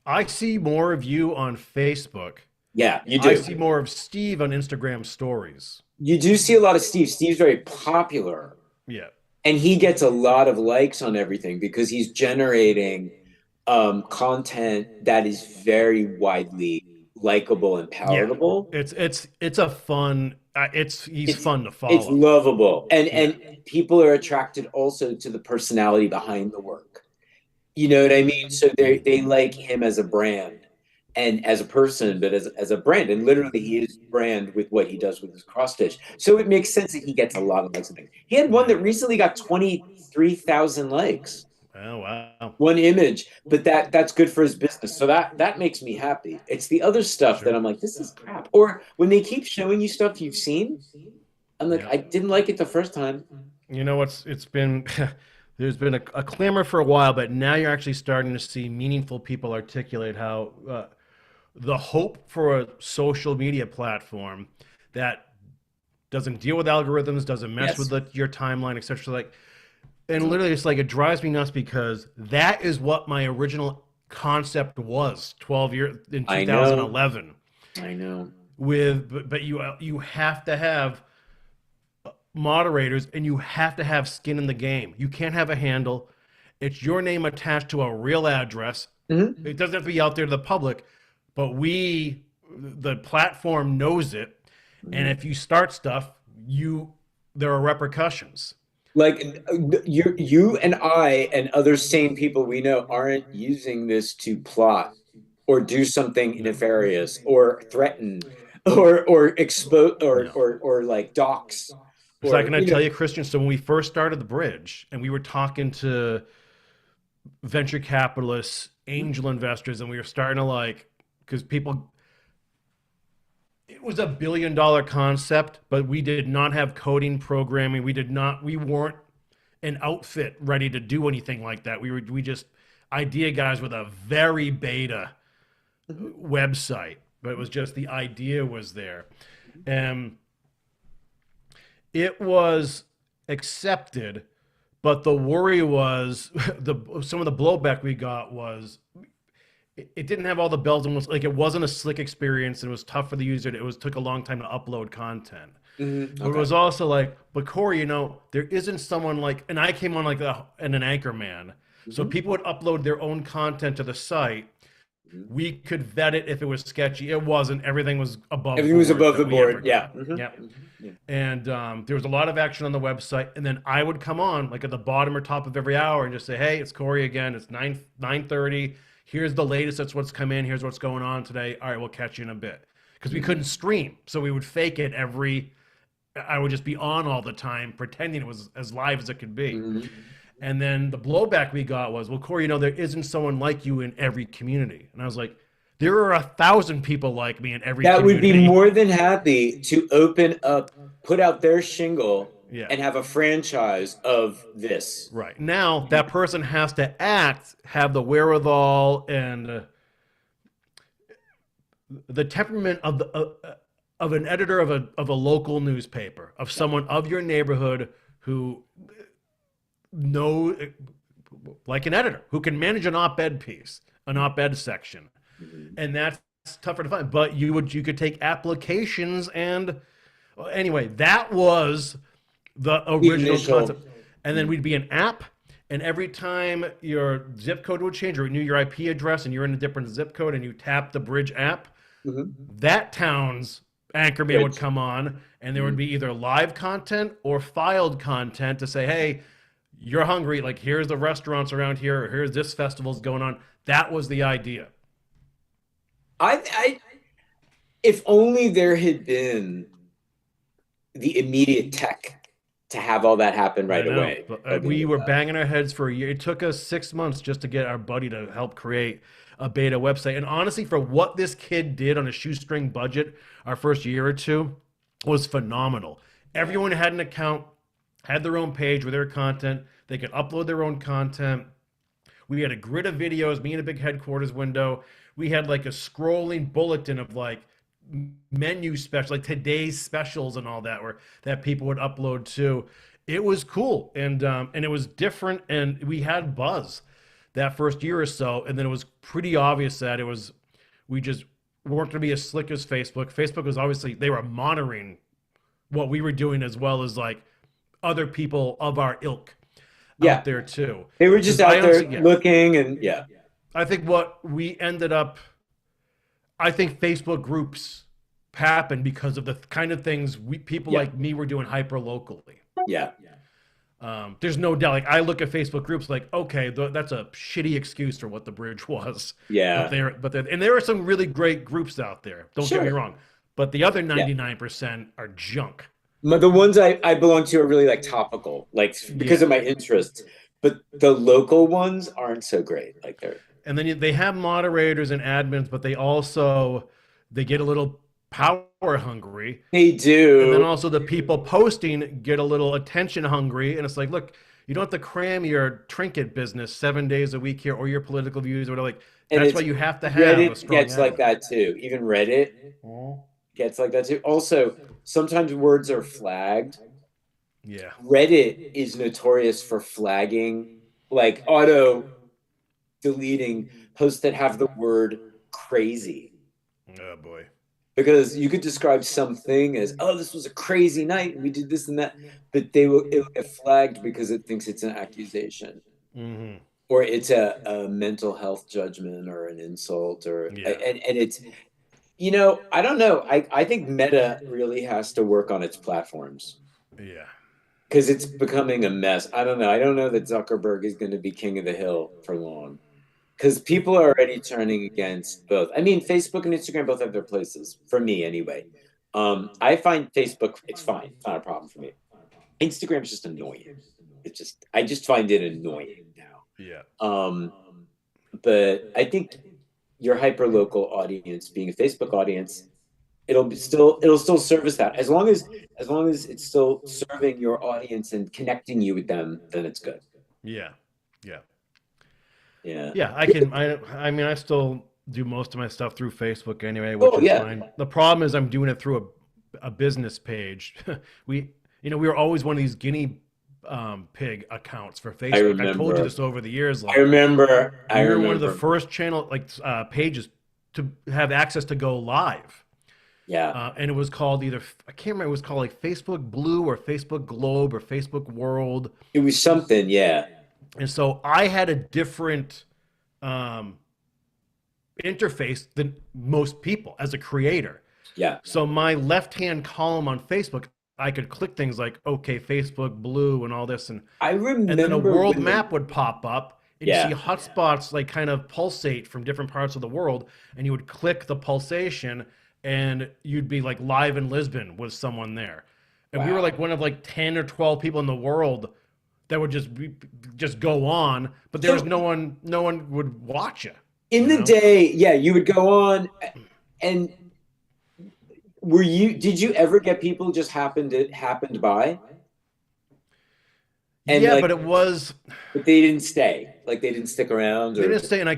I see more of you on Facebook. yeah, you I do. see more of Steve on Instagram stories. You do see a lot of Steve. Steve's very popular Yeah. and he gets a lot of likes on everything because he's generating content that is very widely likable and Yeah. palatable. It's a fun he's it's fun to it's follow. lovable, and Yeah. people are attracted also to the personality behind the work. You know what I mean? So they like him as a brand and as a person, but as a brand. And literally, he is brand with what he does with his cross stitch. So it makes sense that he gets a lot of likes and things. He had one Yeah. that recently got 23,000 likes. Oh wow. One image, but that's good for his business. So that makes me happy. It's the other stuff that Sure. I'm like, this is crap. Or when they keep showing you stuff you've seen, I'm like, Yeah. I didn't like it the first time. You know what's it's been there's been a clamor for a while, but now you're actually starting to see meaningful people articulate how the hope for a social media platform that doesn't deal with algorithms, doesn't mess with Yes. your timeline, etc. Like, and literally, it's like it drives me nuts because that is what my original concept was 12 years in I know. 2011. I know. But you have to have moderators and you have to have skin in the game. You can't have a handle. It's your name attached to a real address. Hmm. It doesn't have to be out there to the public, but the platform knows it. And if you start stuff, there are repercussions. Like you and I and other sane people we know aren't using this to plot or do something No, nefarious or threaten or expose no. or like dox So I or can tell you, Christian. So when we first started the bridge, and we were talking to venture capitalists, angel investors, and we were starting to because people, it was a $1 billion concept, but we did not have coding programming. We weren't an outfit ready to do anything like that. We just idea guys with a very beta website, but it was just the idea was there. And it was accepted, but the worry was some of the blowback we got was it didn't have all the bells and whistles. Like it wasn't a slick experience, and it was tough for the user. It took a long time to upload content. But it Okay. was also like, but Corey, there isn't someone like, and I came on an anchor man. So Hmm. people would upload their own content to the site. Hmm. We could vet it if it was sketchy. It wasn't. Everything was above Everything was board above that the we ever board. Yeah. got. Hmm. Yeah. Hmm. Yeah. And there was a lot of action on the website. And then I would come on like at the bottom or top of every hour and just say, "Hey, it's Corey again. It's 9:30. Here's the latest. That's what's come in. Here's what's going on today. All right, we'll catch you in a bit." Because we couldn't stream, so we would fake it every. I would just be on all the time, pretending it was as live as it could be. Hmm. And then the blowback we got was, "Well, Corey, there isn't someone like you in every community." And I was like, "There are 1,000 people like me in every That would be community." more than happy to open up, put out their shingle, Yeah. and have a franchise of this. Right. Now that person has to have the wherewithal and the temperament of an editor of a local newspaper, of someone of your neighborhood who know like an editor who can manage an op-ed piece, an op-ed section. Mhm. And that's tougher to find. But you could take applications and anyway, that was the The original initial. concept. And then we'd be an app, and every time your zip code would change or it knew your IP address and you're in a different zip code and you tap the Bridge app, Mhm. that town's anchorman would Bridge. come on and there would Mhm. be either live content or filed content to say, "Hey, you're hungry. Like, here's the restaurants around here, or here's this festival's going on." That was the idea. I, if only there had been the immediate tech to have all that happen I right know. away. But That would be we really were bad. banging our heads for a year. It took us 6 months just to get our buddy to help create a beta website. And honestly, for what this kid did on a shoestring budget, our first year or two was phenomenal. Yeah. Everyone had an account, had their own page with their content. They could upload their own content. We had a grid of videos, me in a big headquarters window. We had like a scrolling bulletin of like menu special, like today's specials and all that, where that people would upload to. It was cool and it was different, and we had buzz that first year or so, and then it was pretty obvious that we just weren't going to be as slick as Facebook. Facebook was obviously they were monitoring what we were doing as well as like other people of our ilk Yeah. out there too. They were just Because I out there honestly, yeah, looking and yeah. I think what we ended up, I think Facebook groups happened because of the kind of things people Yeah. like me were doing hyper locally. Yeah. There's no doubt. Like I look at Facebook groups, like okay, that's a shitty excuse for what the bridge was, but Yeah. there are some really great groups out there. Don't get me Sure. wrong, but the other Yeah. 99% are junk. But the ones I belong to are really like topical, like because Yeah. of my interests. But the local ones aren't so great. Like they're And then they have moderators and admins, but they get a little power hungry. they And then do. also the people posting get a little attention hungry. And it's like, look, you don't have to cram your trinket business 7 days a week here or your political views or whatever. Like, And that's why it's you have to have a Reddit strong gets like admin. that too. Even Reddit gets like that too. Also, sometimes words are flagged. Yeah. Reddit is notorious for flagging like auto deleting posts that have the word crazy. Oh boy. Because you could describe something as, oh, this was a crazy night and we did this and that, but it'll get flagged because it thinks it's an accusation Hmm. or it's a mental health judgment or an insult Yeah. and it's, I don't know. I think Meta really has to work on its platforms Yeah. because it's becoming a mess. I don't know. I don't know that Zuckerberg is going to be king of the hill for long because people are already turning against both. I mean, Facebook and Instagram both have their places for me anyway. I find Facebook, it's fine. It's not a problem for me. Instagram's just annoying. I just find it annoying Yeah. now. But I think your hyper local audience being a Facebook audience, it'll still service that as long as it's still serving your audience and connecting you with them, then it's good. Yeah. Yeah. Yeah. Yeah. I mean, I still do most of my stuff through Facebook anyway, which Oh is yeah. fine. The problem is I'm doing it through a business page. We were always one of these guinea pig accounts for I Facebook. I've told you remember. this over the years. I Like remember. I we were one of the remember. first channel pages to have access to go live. Yeah. And it was called either I can't remember. It was called like Facebook Blue or Facebook Globe or Facebook World. It was something, yeah. And so I had a different um, interface than most people as a creator. Yeah. So my left hand column on Facebook, I could click things like okay, Facebook Blue and all this, I and then a remember world when map would pop up, and you see yeah. hotspots like kind of pulsate from different parts of the world, and you would click the pulsation, and you'd be like live in Lisbon with someone there, and we were like Wow. one of like 10 or 12 people in the world that would just go on, but there was So no one would watch you, in you the know. day, yeah, you would go on and did you ever get people just happened by and Yeah, like but it was but they didn't stay, like they didn't stick around they or didn't say, and I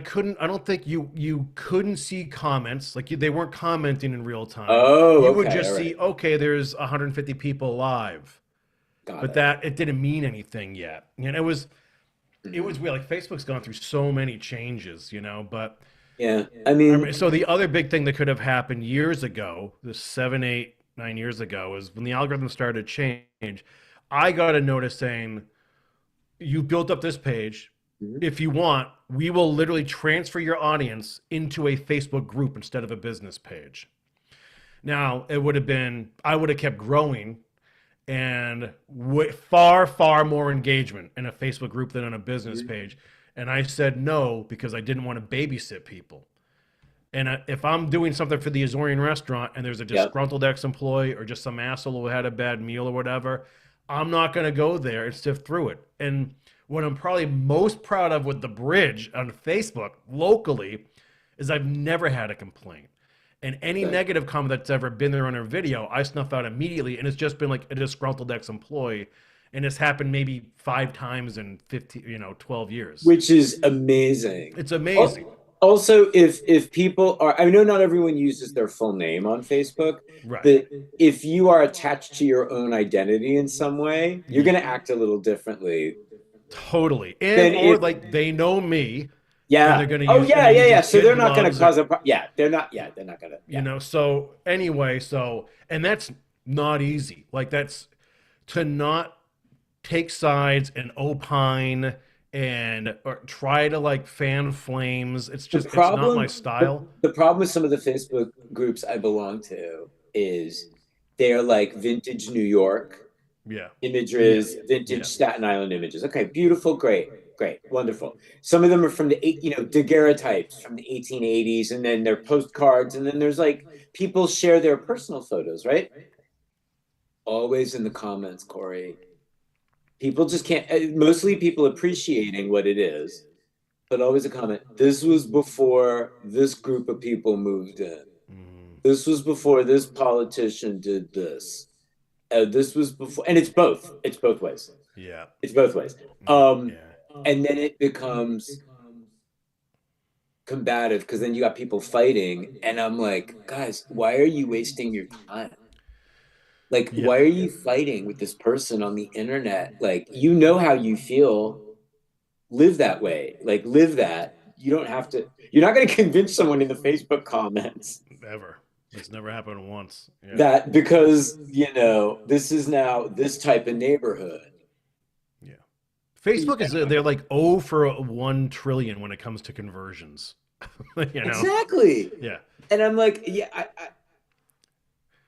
don't think you couldn't see comments like they weren't commenting in real time. oh, You would okay, all just right. see okay, there's 150 people live, Got but it. that it didn't mean anything yet. It was weird. Like Facebook's gone through so many changes, but Yeah. I I mean, mean, so the other big thing that could have happened years ago, this 7, 8, 9 years ago, is when the algorithm started to change. I got a notice saying you built up this page. mhm, If you want, we will literally transfer your audience into a Facebook group instead of a business page. Now, I would have kept growing and far, far more engagement in a Facebook group than on a business mhm. page. And I said no because I didn't want to babysit people. And if I'm doing something for the Azorian restaurant and there's a Yep. disgruntled ex-employee or just some asshole who had a bad meal or whatever, I'm not going to go there and sift through it. And what I'm probably most proud of with the bridge on Facebook locally is I've never had a complaint. And any Good. negative comment that's ever been there on a video, I snuff out immediately. And it's just been like a disgruntled ex-employee. And it's happened maybe 5 times in 15, 12 years. Which is amazing. It's amazing. Also, if people are, I know not everyone uses their full name on Facebook, Right. but if you are attached to your own identity in some way, you're going Ye- to act a little differently Totally. And than or if, like they know me and they're yeah. going to Oh, use and yeah, they're yeah, yeah. using So kid they're not going to gloves or cause yeah, they're not going to, yeah. so anyway, and that's not easy. Like that's to not take sides and opine and or try to like fan flames. It's not my style. The problem with some of the Facebook groups I belong to is they're like vintage New York Yeah. images, vintage Yeah. Staten Island images. Okay, beautiful, great, wonderful. Some of them are from daguerreotypes from the 1880s, and then they're postcards, and then there's like people share their personal photos, right? Always in the comments, Corey. People just can't, mostly people appreciating what it is, but always a comment. This was before this group of people moved in. Mm, This was before this politician did this. This was before, and it's both. It's both ways. yeah. It's both ways. Yeah. And then it becomes combative because then you got people fighting, and I'm like, guys, why are you wasting your time? Like, Yeah. why are you fighting with this person on the internet? Like, you know how you feel. Live that way. Like, live that. You don't have to. You're not going to convince someone in the Facebook comments Ever. It's never happened once. Yeah. that because this is now this type of neighborhood. Yeah. Facebook is they're like 0 for 1 trillion when it comes to conversions. Exactly. Yeah. And I'm like, yeah,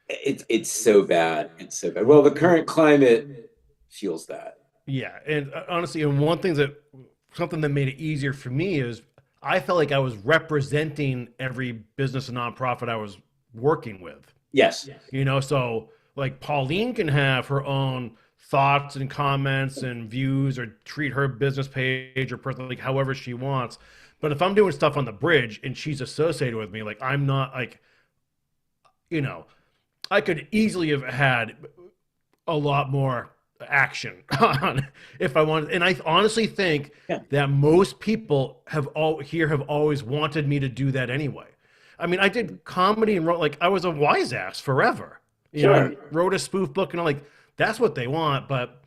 it's so bad. It's so bad. Well, the current climate fuels that. Yeah, and honestly, and something that made it easier for me is I felt like I was representing every business and nonprofit I was working with. Yes. So like Pauline can have her own thoughts and comments and views, or treat her business page or personally however she wants. But if I'm doing stuff on the bridge and she's associated with me, like I'm not like, I could easily have had a lot more action on if I wanted. And I honestly think that most people have always wanted me to do that anyway. I mean, I did comedy and wrote, like I was a wise ass forever. Wrote a spoof book and I'm like, that's what they want, but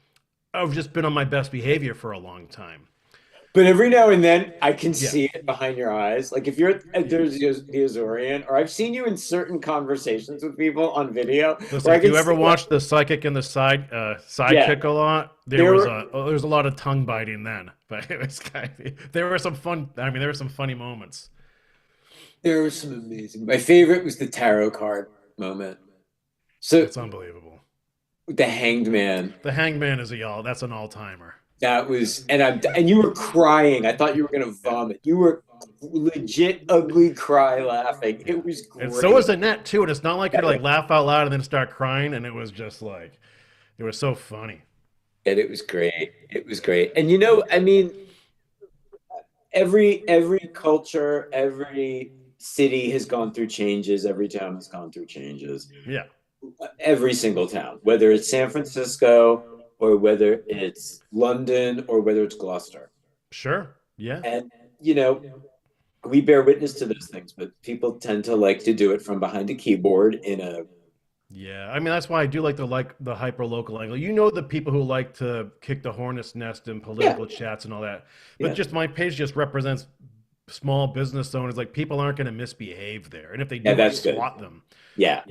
I've just been on my best behavior for a long time. But every now and then I can see it behind your eyes. Like if you're at the Azorian, or I've seen you in certain conversations with people on video. Listen, if you ever watched The Psychic and the Sidekick a lot, there was a lot of tongue biting then. But it was there were some funny moments. There were some amazing. My favorite was the tarot card moment. So it's unbelievable. The Hanged Man. The Hanged Man is that's an all-timer. That was, and you were crying. I thought you were gonna vomit. You were legit ugly cry laughing. It was great. And so was Annette too. And it's not like her to like laugh out loud and then start crying. And it was just like, it was so funny. And it was great. It was great. And I mean, every culture, every city has gone through changes. Every town has gone through changes. Yeah. Every single town, whether it's San Francisco or whether it's London or whether it's Gloucester. Sure. Yeah. And, we bear witness to those things, but people tend to like to do it from behind a keyboard Yeah. I mean, that's why I do like the hyper local angle. The people who like to kick the hornet's nest in political chats and all that. But just my page just represents small business owners. Like people aren't going to misbehave there. And if they do, I swat them. Yeah.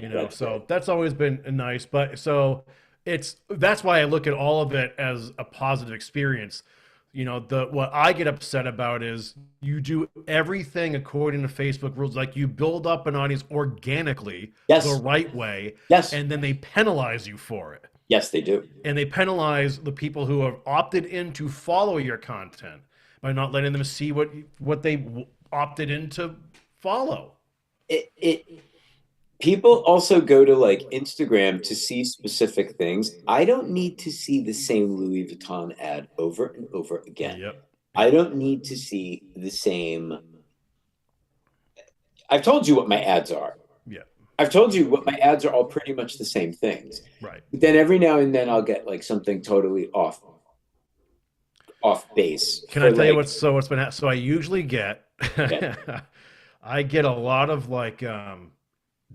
That's always been nice. But that's why I look at all of it as a positive experience. What I get upset about is you do everything according to Facebook rules. Like you build up an audience organically the right way. Yes. And then they penalize you for it. Yes, they do. And they penalize the people who have opted in to follow your content by not letting them see what they opted in to follow. People also go to like Instagram to see specific things. I don't need to see the same Louis Vuitton ad over and over again. Yep. I don't need to see the same. I've told you what my ads are. Yeah. I've told you what my ads are all pretty much the same things. Right. But then every now and then I'll get like something totally off base. Can I tell you what's been so I usually get I get a lot of like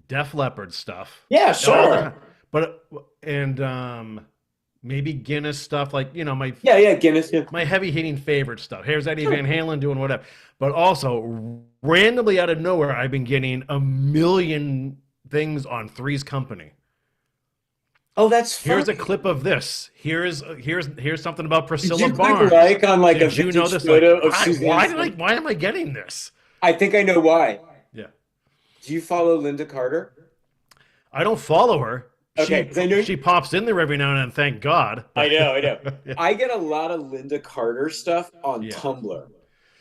Def Leppard stuff. Yeah, sure. Maybe Guinness stuff, like my Guinness. Yeah. My heavy hitting favorite stuff. Here's Eddie Van Halen doing whatever. But also randomly out of nowhere, I've been getting a million things on Three's Company. Oh, that's funny. Here's a clip of this. Here's something about Priscilla Did you Barnes. click on like Did a you know this? photo of Suzanne? Why am I getting this? I think I know why. Yeah. Do you follow Linda Carter? I don't follow her. Okay, she pops in there every now and then, thank God. I know. Yeah. I get a lot of Linda Carter stuff on Tumblr.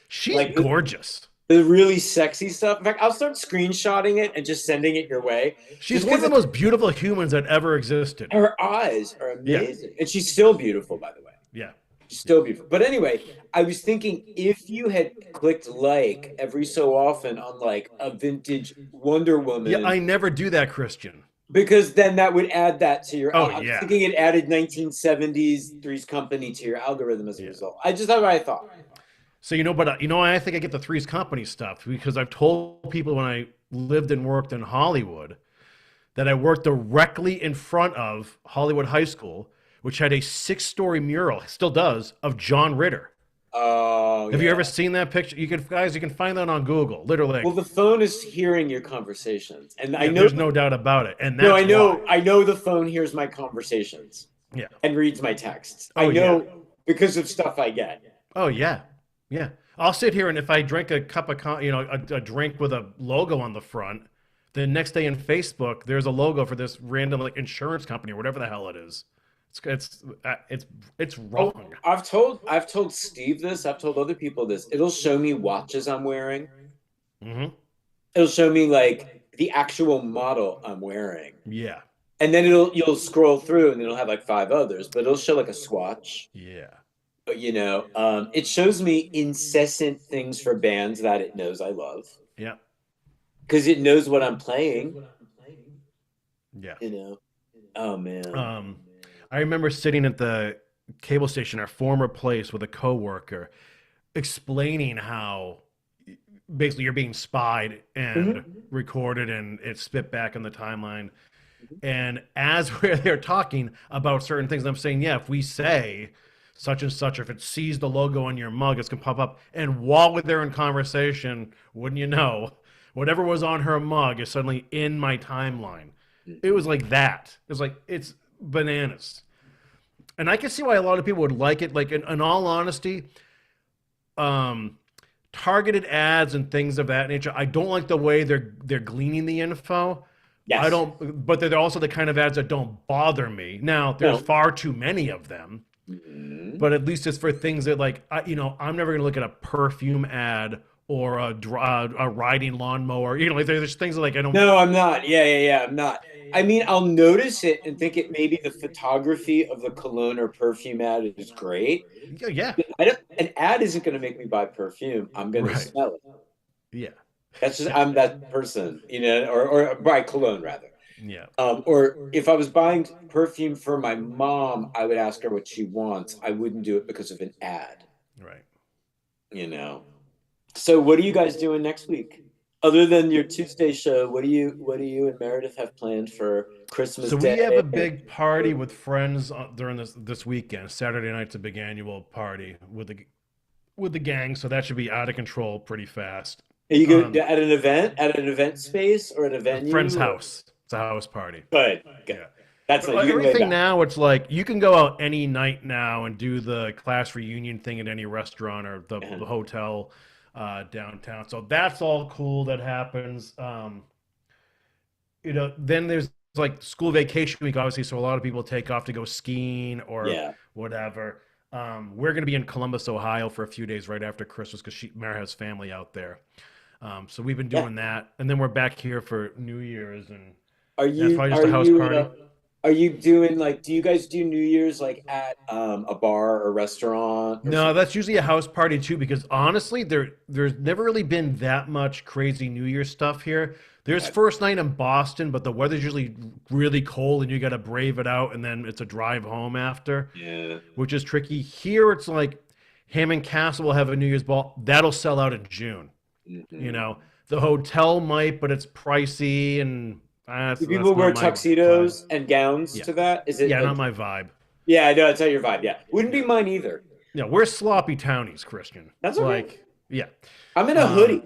She's like, gorgeous. The really sexy stuff. In fact, I'll start screenshotting it and just sending it your way. She's one of the most beautiful humans that ever existed. Her eyes are amazing. And she's still beautiful, by the way. Yeah. She's still beautiful. But anyway, I was thinking if you had clicked like every so often on like a vintage Wonder Woman. Yeah, I never do that, Christian. Because then that would add that to your. Oh, I'm thinking it added 1970s Three's Company to your algorithm as a result. I just thought what I thought. So I think I get the Three's Company stuff because I've told people when I lived and worked in Hollywood that I worked directly in front of Hollywood High School, which had a 6-story mural, still does, of John Ritter. Oh Have you ever yeah. seen that picture? You can find that on Google. Literally, Well, the phone is hearing your conversations, and I yeah, know. there's no doubt about it, and No, that's why. I know the phone hears my conversations Yeah. and reads my texts. I Oh yeah. know because of stuff I get. Oh yeah. Yeah. I'll sit here and if I drink a cup of a drink with a logo on the front, the next day in Facebook, there's a logo for this random like insurance company or whatever the hell it is. It's Oh, wrong. I've told Steve this. I've told other people this. It'll show me watches I'm wearing. Hmm. It'll show me like the actual model I'm wearing. Yeah. And then you'll scroll through and it'll have like five others, but it'll show like a swatch. Yeah. It shows me incessant things for bands that it knows I love Yeah. because it knows what I'm playing. Yeah. You know, oh man, Um, I remember sitting at the cable station, our former place, with a coworker, explaining how basically you're being spied and hmm recorded, and it's spit back on the timeline. And as we're there talking about certain things, I'm saying, yeah, if we say such and such, or if it sees the logo on your mug, it's gonna pop up. And while we're there in conversation, wouldn't you know, whatever was on her mug is suddenly in my timeline. It was like that. It's like it's bananas. And I can see why a lot of people would like it. Like in all honesty, um, targeted ads and things of that nature. I don't like the way they're gleaning the info. I yes, don't, but they're also the kind of ads that don't bother me. Now, there's no, far too many of them, Mhm. but at least it's for things that like I'm never gonna look at a perfume ad or a riding lawnmower. Like there's things that, like I don't. No, I'm not. Yeah, I'm not. I mean, I'll notice it and think it maybe the photography of the cologne or perfume ad is great. Yeah, yeah, I don't. An ad isn't going to make me buy perfume. I'm going to right, smell it. yeah, That's just yeah, I'm that person, or buy cologne rather. yeah, Or if I was buying perfume for my mom, I would ask her what she wants. I wouldn't do it because of an ad, right. you know. So what are you guys doing next week? Other than your Tuesday show, what do you and Meredith have planned for Christmas So we have Day? a big party with friends during this weekend. Saturday night's a big annual party with the gang, so that should be out of control pretty fast. Are you Um, go at an event space or at a a friend's venue? Or... house. It's a house party. Good, good. Yeah. That's But like you can lay everything back. now, it's like you can go out any night now and do the class reunion thing at any restaurant or the hotel downtown. So that's all cool that happens. Then there's like school vacation week, obviously. So a lot of people take off to go skiing or Yeah. whatever. We're going to be in Columbus, Ohio for a few days right after Christmas because Mara has family out there. So we've been Yeah. doing that. And then we're back here for New Year's. And Are that's you probably just are a house you party. are you doing like do you guys do New Year's like at a bar or restaurant or No, something? that's usually a house party too, because honestly, there's never really been that much crazy New Year stuff here. There's Okay. first night in Boston, but the weather's usually really cold and you got to brave it out, and then it's a drive home after, Yeah. which is tricky. Here, it's like Hammond Castle will have a New Year's ball that'll sell out in June. You hmm know, the hotel might, but it's pricey, and Do that's people wear not my vibe. tuxedos and gowns Yeah, to that? Is it yeah, not like my vibe. yeah, I know that's not your vibe. Yeah. Wouldn't be Yeah, mine either. yeah, we're sloppy townies, Christian. That's okay. Like, yeah. I'm in a Um, hoodie.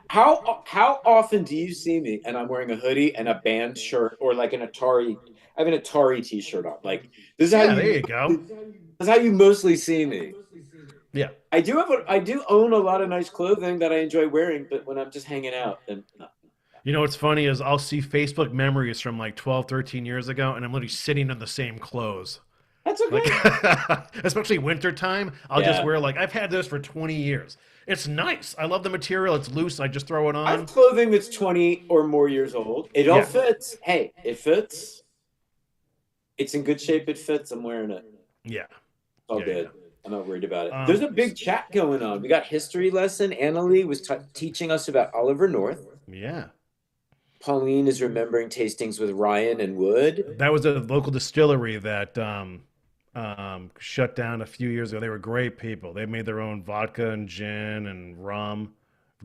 How often do you see me and I'm wearing a hoodie and a band shirt or like an Atari? I have an Atari t-shirt on. Like this is how Yeah, there you you go. this is how you mostly see me. Yeah. I do own a lot of nice clothing that I enjoy wearing, but when I'm just hanging out, then no. You know what's funny is I'll see Facebook memories from like 12, 13 years ago, and I'm literally sitting in the same clothes. That's Like, okay. especially wintertime, I'll just Yeah. wear like, I've had this for 20 years. It's nice. I love the material. It's loose. I just throw it I have on. clothing that's 20 or more years old. It all Yeah. fits. Hey, it fits. It's in good shape. It fits. I'm wearing it. Yeah. All Yeah. good. I'm not worried about it. Yeah. There's a big chat going on. We got history lesson. Annalie was teaching us about Oliver North. Yeah. Pauline is remembering tastings with Ryan and Wood. That was a local distillery that shut down a few years ago. They were great people. They made their own vodka and gin and rum.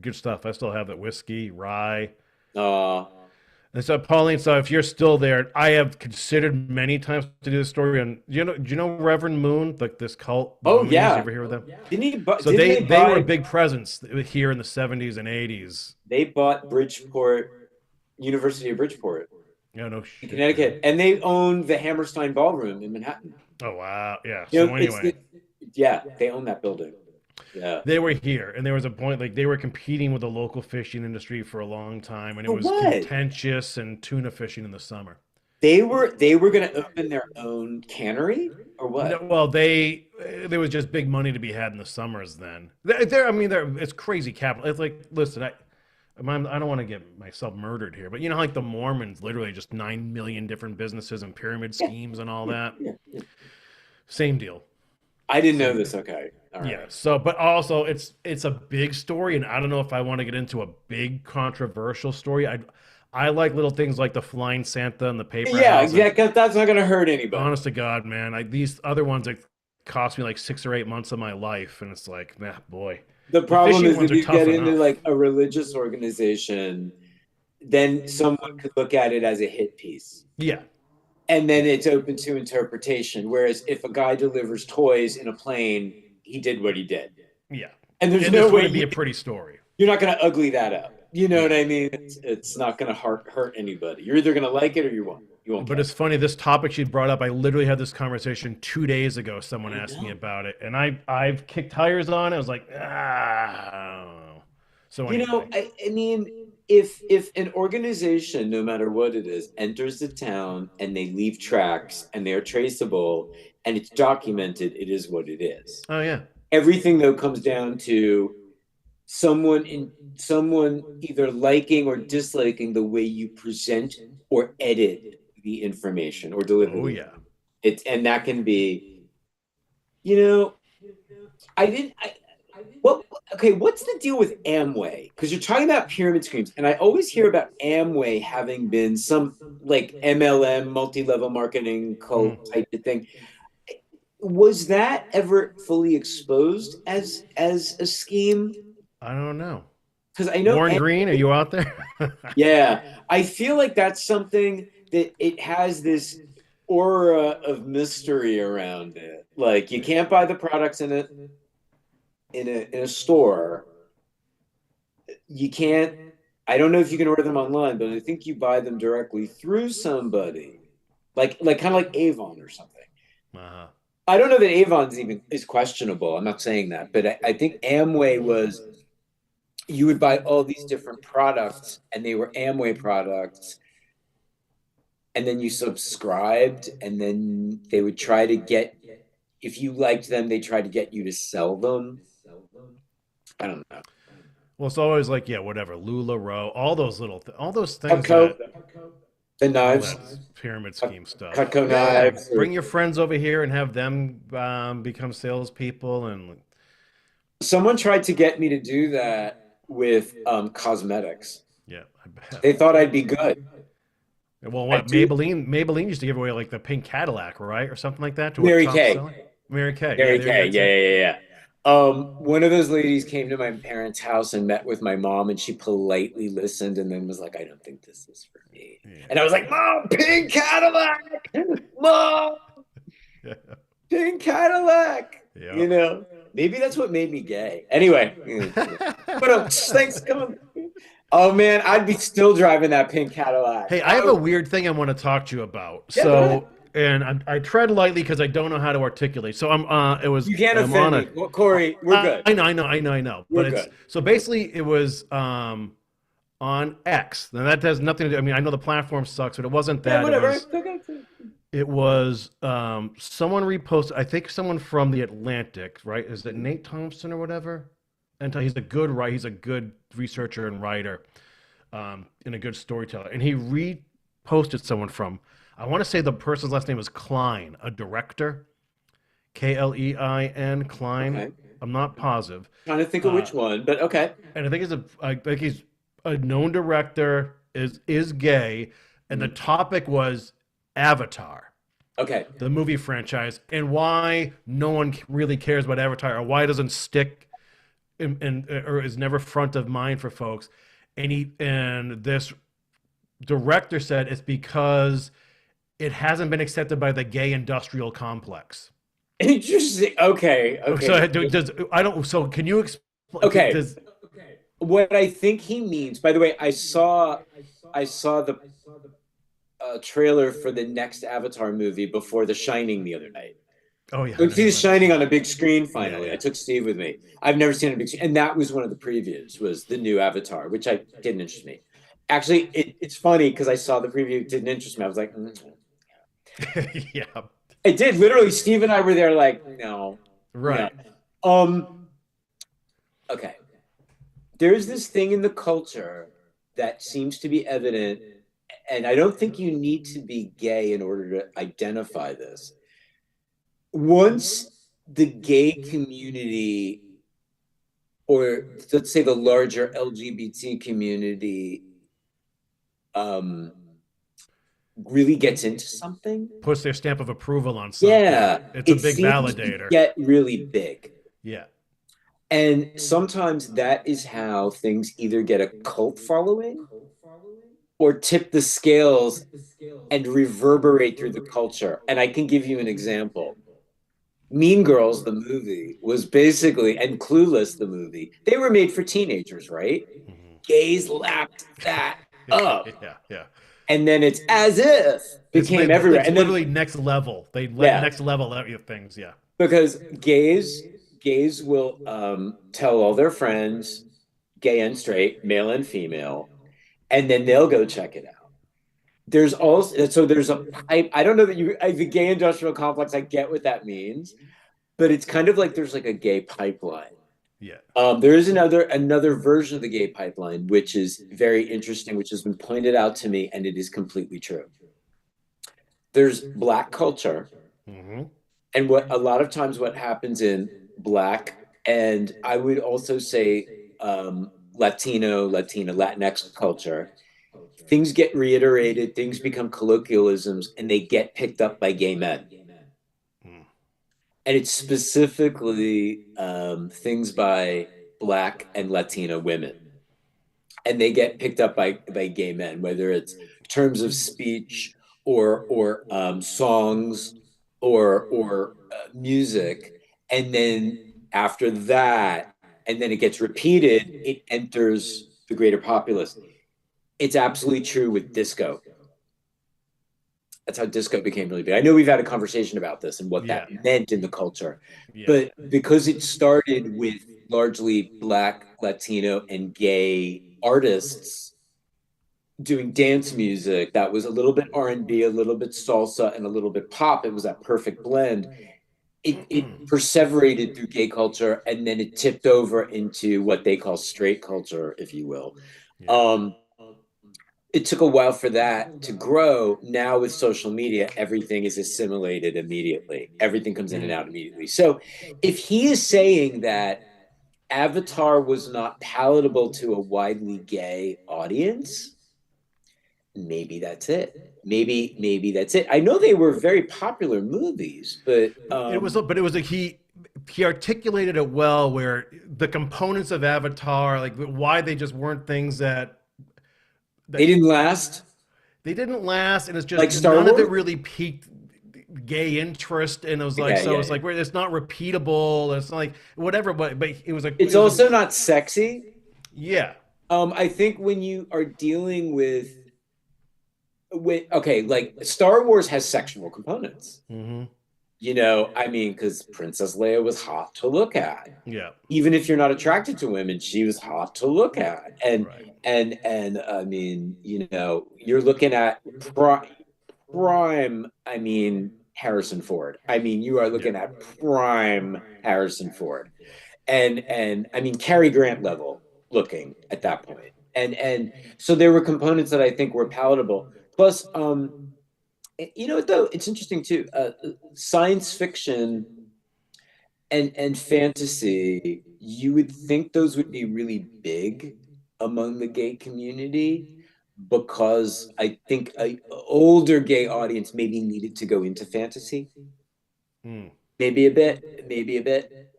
Good stuff. I still have that whiskey, rye. Uh, And so, Pauline, so if you're still there, I have considered many times to do this story. And do you know Reverend Moon, like this cult, the Oh Moonies? You yeah, ever hear of them? So didn't they they were a buy big presence here in the 70s and 80s. they bought Bridgeport, University of Bridgeport Yeah, no in shit, Connecticut, man. and they own the Hammerstein Ballroom in Manhattan. Oh wow, yeah. You So know, anyway, yeah, they own that building. Yeah. they were here, and there was a point like they were competing with the local fishing industry for a long time, and it For was what? contentious and tuna fishing in the summer. They were going to open their own cannery or No, what? well, they there was just big money to be had in the summers then. I mean, it's crazy capital. It's like, listen, I don't want to get myself murdered here, but you know, like the Mormons, literally just 9 million different businesses and pyramid Yeah, schemes and all yeah, that. yeah. Same deal. I didn't know Same this. deal. Okay. All Yeah. right. So, but also it's a big story, and I don't know if I want to get into a big controversial story. I like little things like the flying Santa and the paper Yeah, house, and exactly. That's not going to hurt anybody. honest to God, man, these other ones that cost me like 6 or 8 months of my life, and it's like, nah, boy, The the problem fishing is ones if are you tough get into enough. like a religious organization, then someone could look at it as a hit piece. Yeah, And then it's open to interpretation. Whereas if a guy delivers toys in a plane, he did what he did. yeah, And there's and no this way wouldn't be a pretty story. you're not going to ugly that up. You know what No. I mean? It's not going to hurt anybody. You're either going to like it or you won't. You won't But care. it's funny, this topic she brought up, I literally had this conversation 2 days ago. Someone I asked me know. about it, and I've kicked tires on it. I was like, I don't know. So You know, anyway, I mean, if an organization, no matter what it is, enters the town and they leave tracks and they are traceable and it's documented, it is what it is. oh yeah, Everything though comes down to someone either liking or disliking the way you present or edit the information or deliver oh the yeah. it's and that can be, you know, I didn't I what okay, what's the deal with Amway? Because you're talking about pyramid schemes, and I always hear about Amway having been some like MLM, multi-level marketing Mm, cult type of thing. Was that ever fully exposed as a scheme? I don't know. Because I know, Warren Green, are you out there? yeah, I feel like that's something that it has this aura of mystery around it. Like you can't buy the products in a store. You can't. I don't know if you can order them online, but I think you buy them directly through somebody, like kind of like Avon or something. Uh-huh. I don't know that Avon's even is questionable. I'm not saying that, but I think Amway was you would buy all these different products and they were Amway products and then you subscribed and then they would try to get if you liked them they tried to get you to sell them. I don't know. Well, it's always like, yeah, whatever, LuLaRoe, all those all those things Cutco, that the all knives, that pyramid scheme stuff. Cutco Yeah, knives or bring your friends over here and have them become salespeople, and someone tried to get me to do that with cosmetics. yeah, I bet. They thought I'd be good. Well, I what do. Maybelline used to give away like the pink Cadillac, right, or something like that to a Mary top Kay. seller. Mary Kay, yeah, Mary they did Kay. that Yeah, too. yeah, yeah, yeah. One of those ladies came to my parents' house and met with my mom, and she politely listened and then was like, I don't think this is for me. And I was like, Mom, pink Cadillac! Mom, Yeah, pink Cadillac! yeah. You know, maybe that's what made me gay. Anyway, but thanks. Come on. Oh man, I'd be still driving that pink Cadillac. Hey, I have a weird thing I want to talk to you about. Yeah, go ahead. So, and I tread lightly because I don't know how to articulate. So You can't I'm offend on me. a, Well, Corey, we're good. I know. We're But it's good. so basically it was on X. Now that has nothing to do. I mean, I know the platform sucks, but it wasn't Yeah, that. whatever. It's okay. It was someone reposted. I think someone from the Atlantic, right? Is it Nate Thompson or whatever? And he's a good writer. He's a good researcher and writer, and a good storyteller. And he reposted someone from. I want to say the person's last name is Klein, a director, Klein Klein. Okay. I'm not positive. Trying to think of Uh, which one, but okay. and I think he's a known director, is gay, and the Mhm. topic was Avatar, Okay. the movie franchise, and why no one really cares about Avatar, or why it doesn't stick or is never front of mind for folks. And this director said it's because it hasn't been accepted by the gay industrial complex. Interesting. Okay. Okay. So does I don't. So can you explain? Okay. Does What I think he means, by the way, I saw the trailer for the next Avatar movie before The Shining the other night. oh yeah, I I see know The you went to see Shining on a that. big screen Yeah, finally. I yeah. took Steve with me. I've never seen it on a big screen, and that was one of the previews. Was the new Avatar, which I didn't interest me. Actually, it's funny because I saw the preview, it didn't interest me. I was like, Yeah, it did. Literally, Steve and I were there, like, no, no. right. Um, okay. There's this thing in the culture that seems to be evident, and I don't think you need to be gay in order to identify this. Once the gay community, or let's say the larger LGBT community, um, really gets into something, Puts their stamp of approval on something. yeah, It's a it big seems to validator. get really big. Yeah. And sometimes that is how things either get a cult following or tip the scales and reverberate through the culture. And I can give you an example. Mean Girls, the movie, was basically, and Clueless, the movie, they were made for teenagers, right? Mhm. Gays lapped that up. Yeah, yeah. And then it's as if became everywhere. It's And then, literally next level. They let yeah, next level things. Yeah. because gays will tell all their friends, gay and straight, male and female, and then they'll go check it out. There's also, so there's a pipe. I don't know that the gay industrial complex. I get what that means, but it's kind of like there's like a gay pipeline. Yeah. There is another version of the gay pipeline, which is very interesting, which has been pointed out to me, and it is completely true. There's Black culture, Hmm. and what a lot of times what happens in Black, and I would also say Latina, Latinx culture, things get reiterated, things become colloquialisms, and they get picked up by gay men. Mm. And it's specifically things by Black and Latina women. And they get picked up by gay men, whether it's terms of speech or songs or music. And then after that, and then it gets repeated, it enters the greater populace. It's absolutely true with disco. That's how disco became really big. I know we've had a conversation about this and what that Yeah. meant in the culture, Yeah. but because it started with largely Black, Latino, and gay artists doing dance music that was a little bit R&B, a little bit salsa, and a little bit pop, it was that perfect blend. It perseverated through gay culture, and then it tipped over into what they call straight culture, if you will. Yeah. Um, it took a while for that to grow. Now with social media, everything is assimilated immediately. Everything comes in and Mm. out immediately. So if he is saying that Avatar was not palatable to a widely gay audience, maybe that's it. Maybe that's it. I know they were very popular movies, but But it was a he articulated it well where the components of Avatar, like why they just weren't things they that didn't last they didn't last, and it's just like Star none of it Wars. really piqued gay interest, and it was like Yeah, so yeah, it's yeah. like where it's not repeatable, it's not like whatever, but It's it was a also not sexy. yeah. I think when you are dealing with okay, like Star Wars has sexual components. Hmm. I mean, because Princess Leia was hot to look at. Yeah. Even if you're not attracted to women, she was hot to look at. And Right. and I mean, you're looking at prime. I mean, Harrison Ford. I mean, you are Yeah. looking at prime Harrison Ford, and I mean Cary Grant level looking at that point. And so there were components that I think were palatable. Plus, though it's interesting too. Science fiction and fantasy, you would think those would be really big among the gay community because I think a older gay audience maybe needed to go into fantasy, Mm. maybe a bit, maybe a bit.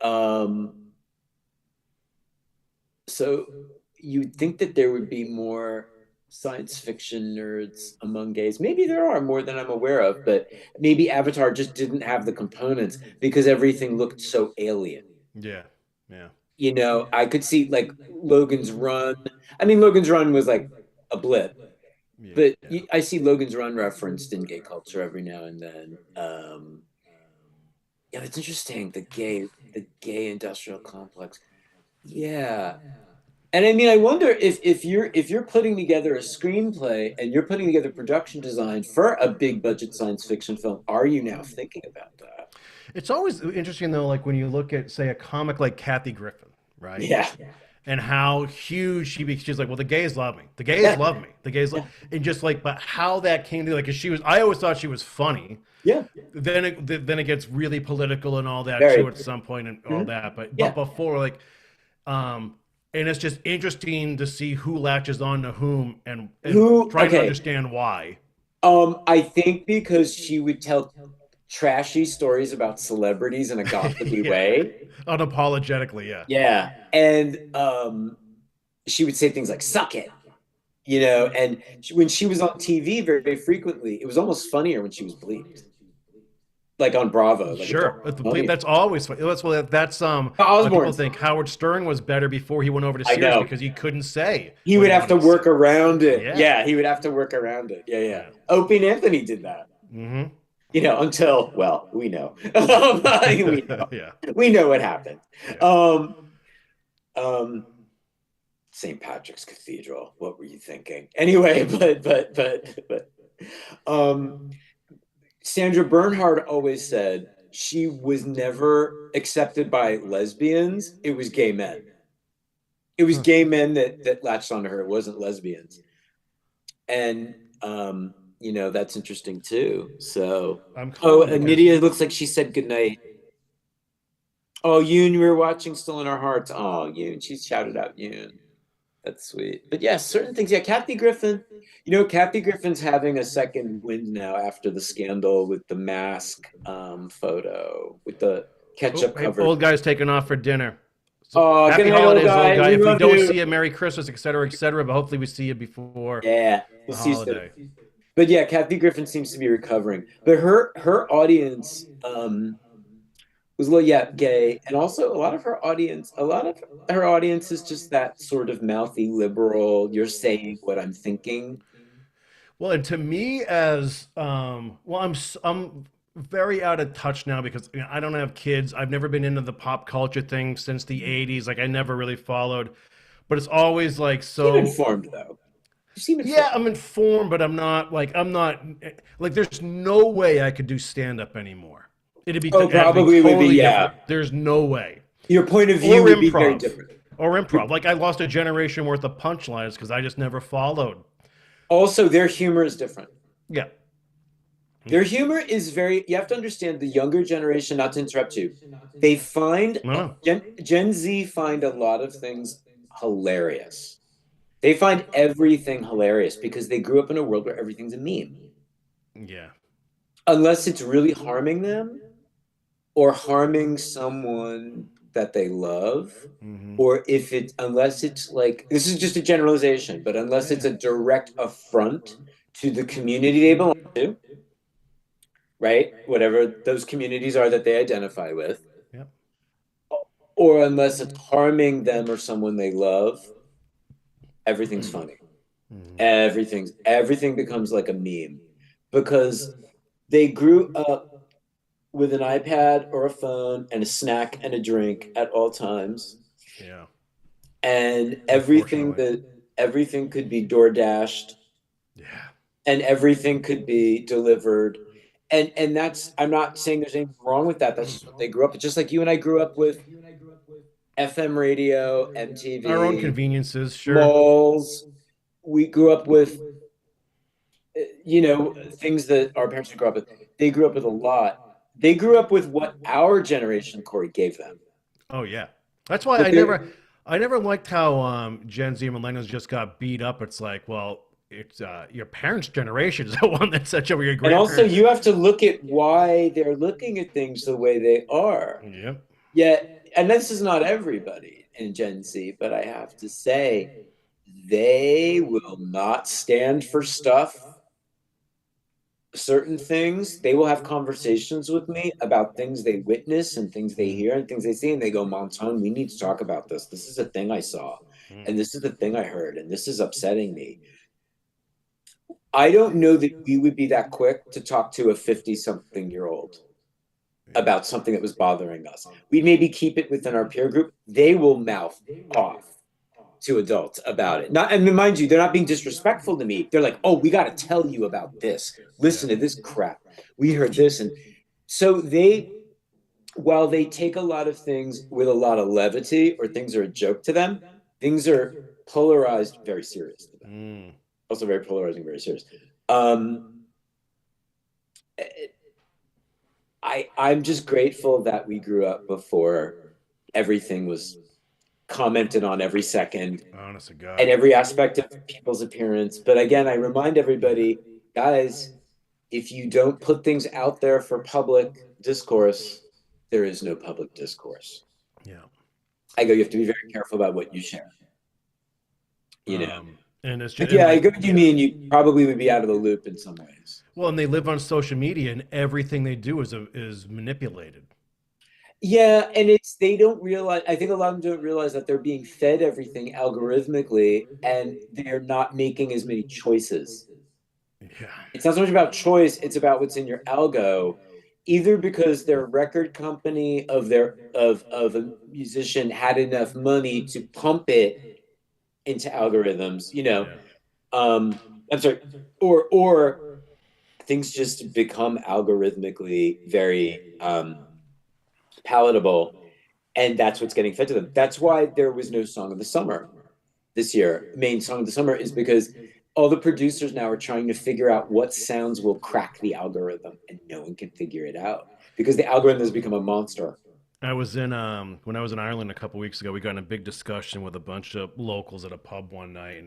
So you'd think that there would be more science fiction nerds among gays. Maybe there are more than I'm aware of, but maybe Avatar just didn't have the components because everything looked so alien. Yeah. Yeah. You know, I could see like Logan's Run. I mean, Logan's Run was like a blip, but Yeah. I see Logan's Run referenced in gay culture every now and then. Yeah, it's interesting. The gay industrial complex. Yeah, and I mean, I wonder if you're putting together a screenplay and you're putting together production design for a big budget science fiction film, are you now thinking about that? It's always interesting though, like when you look at, say, a comic like Kathy Griffin, right? Yeah, And how huge she's like, well, the gays love me. The gays yeah, love me. The gays love, yeah, and just like, but how that came to, like, 'cause she was, I always thought she was funny. yeah. Then it gets really political and all that too Very. at some point and all Mhm. that. But Yeah. before, like, um, and it's just interesting to see who latches on to whom and Who? trying to Okay. understand why. I think because she would tell trashy stories about celebrities in a gossipy Yeah, way. unapologetically, yeah. Yeah. And she would say things like "suck it," you know. And when she was on TV very frequently, it was almost funnier when she was bleeped, like on Bravo, like it's Sure, almost funny. that's always fun. That's why people Osborne's. think Howard Stern was better before he went over to I Sirius know. because he couldn't say He what would he have to wanted to say. work around it. Yeah, Yeah, he would have to work around it. Yeah, yeah. yeah. Opie and Anthony did that. Hmm. You know, until well, we know. We know. Yeah, We know what happened. yeah. Um, um, St. Patrick's Cathedral. What were you thinking? Anyway, but Sandra Bernhard always said she was never accepted by lesbians. It was gay men. It was Huh. gay men that latched onto her. It wasn't lesbians. And you know, that's interesting too. So I'm oh, calling and because Nydia looks like she said goodnight. Oh, Yoon, we were watching Still in Our Hearts. Oh, Yoon, she shouted out Yoon. That's sweet. But yeah, certain things. Yeah, Kathy Griffin. You know, Kathy Griffin's having a second wind now after the scandal with the mask photo with the oh, ketchup hey, covered. old guy's taking off for dinner. So Oh, good happy night, old holidays, old guy. guy. We If we love don't you. see you, Merry Christmas, etc., etc. But hopefully we see you before Yeah, we'll the see you soon. holiday. But yeah, Kathy Griffin seems to be recovering. But her audience was a little yeah gay, and also a lot of her audience is just that sort of mouthy liberal. You're saying what I'm thinking. Well, and to me, as well, I'm very out of touch now because, you know, I don't have kids. I've never been into the pop culture thing since the '80s. Like, I never really followed, but it's always like Seem so. informed though. You seem Yeah, informed. I'm informed, but I'm not like, there's no way I could do stand up anymore. Oh, It'd be probably would be totally yeah. different. There's no way. Your point of view Or would be very improv. different. Or improv. Like, I lost a generation worth of punchlines because I just never followed. Also, their humor is different. Yeah. Their humor is very, you have to understand the younger generation, not to interrupt you. They find, No, no. Gen Z find a lot of things hilarious. They find everything hilarious because they grew up in a world where everything's a meme. Yeah. Unless it's really harming them or harming someone that they love, Hmm. or if it, unless it's like, this is just a generalization, but unless Yeah, it's yeah. a direct affront to the community they belong to, right? Whatever those communities are that they identify with, Yep. or unless it's harming them or someone they love, everything's funny. Hmm. Everything becomes like a meme because they grew up with an iPad or a phone and a snack and a drink at all times, Yeah. and Unfortunately. everything could be door dashed Yeah. and everything could be delivered. And that's, I'm not saying there's anything wrong with that. That's just what they grew up with. Just like you and I grew up with FM radio, Our own MTV, conveniences, sure. malls. We grew up with, you know, things that our parents grew up with. They grew up with a lot. They grew up with what our generation, Corey, gave them. Oh yeah. That's why But they're, I never liked how Gen Z and millennials just got beat up. It's like, well, it's your parents' generation is the one that set you over your and also grandparents. you have to look at why they're looking at things the way they are. Yep. Yet, and this is not everybody in Gen Z, but I have to say they will not stand for stuff, certain things. They will have conversations with me about things they witness and things they Mm, hear and things they see, and they go, Monton, we need to talk about this. This is a thing I saw, mm, and this is the thing I heard, and this is upsetting me. I don't know that we would be that quick to talk to a 50 something year old yeah. about something that was bothering us. We maybe keep it within our peer group. They will mouth off to adults about it. Not, and mind you, they're not being disrespectful to me. They're like, "Oh, we got to tell you about this. Yeah. Listen to this crap. We heard this." And so they, while they take a lot of things with a lot of levity, or things are a joke to them, things are polarized, very serious to them. Mm, Also very polarizing, very serious. Um, I'm just grateful that we grew up before everything was commented on every second honest to and God. every aspect of people's appearance. But again, I remind everybody, guys, if you don't put things out there for public discourse, there is no public discourse. Yeah. I go, you have to be very careful about what you share, you know. And it's But just and yeah, I like go what you mean. You probably would be out of the loop in some ways. well, and they live on social media, and everything they do is manipulated. Yeah, and it's they don't realize. I think a lot of them don't realize that they're being fed everything algorithmically, and they're not making as many choices. Yeah. It's not so much about choice; it's about what's in your algo. Either because their record company of a musician had enough money to pump it into algorithms, Yeah. Um, I'm sorry, or things just become algorithmically very palatable, and that's what's getting fed to them. That's why there was no song of the summer this year. Main song of the summer is because all the producers now are trying to figure out what sounds will crack the algorithm, and no one can figure it out because the algorithm has become a monster. I was in when I was in Ireland a couple weeks ago. We got in a big discussion with a bunch of locals at a pub one night,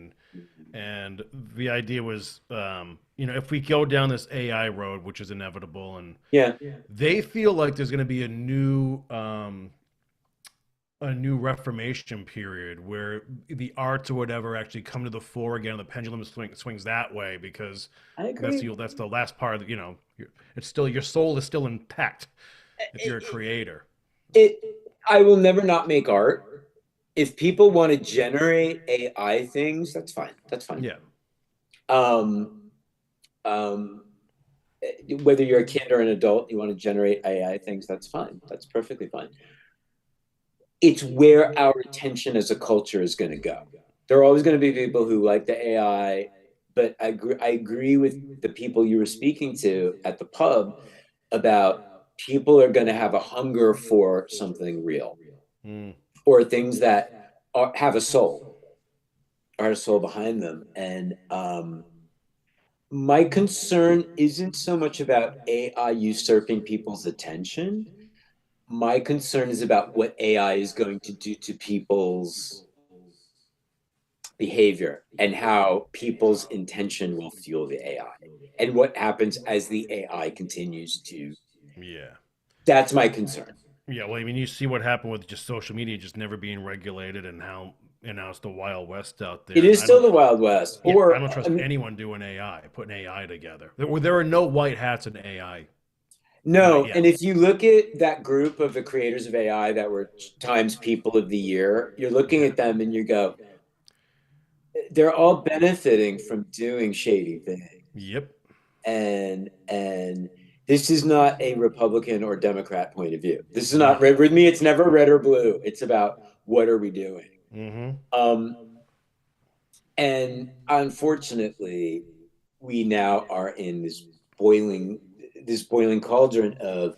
and the idea was, if we go down this AI road, which is inevitable, and Yeah, they feel like there's going to be a new reformation period where the arts or whatever actually come to the fore again, and the pendulum swings that way because I agree. that's the last part. It's still your soul is still intact if you're a It, creator. it, I will never not make art. If people want to generate AI things, that's fine. That's fine. Yeah. Um, um, whether you're a kid or an adult, you want to generate AI things, that's fine. That's perfectly fine. It's where our attention as a culture is going to go. There are always going to be people who like the AI, but I agree with the people you were speaking to at the pub about people are going to have a hunger for something real, Mm, or things that have a soul, or a soul behind them. And my concern isn't so much about AI usurping people's attention. My concern is about what AI is going to do to people's behavior and how people's intention will fuel the AI and what happens as the AI continues to. yeah. That's my concern. Yeah, well, I mean, you see what happened with just social media just never being regulated, and now it's the Wild West out It there. And is still the Wild West. I Or, don't I trust mean, anyone doing AI, putting AI together. There are no white hats in AI, not no. yet. And if you look at that group of the creators of AI that were Times People of the Year, you're looking Yeah. at them and you go, they're all benefiting from doing shady things. Yep. And this is not a Republican or Democrat point of view. This is No. not red with me. It's never red or blue. It's about what are we doing. Mm-hmm. Um, and unfortunately, we now are in boiling this boiling cauldron of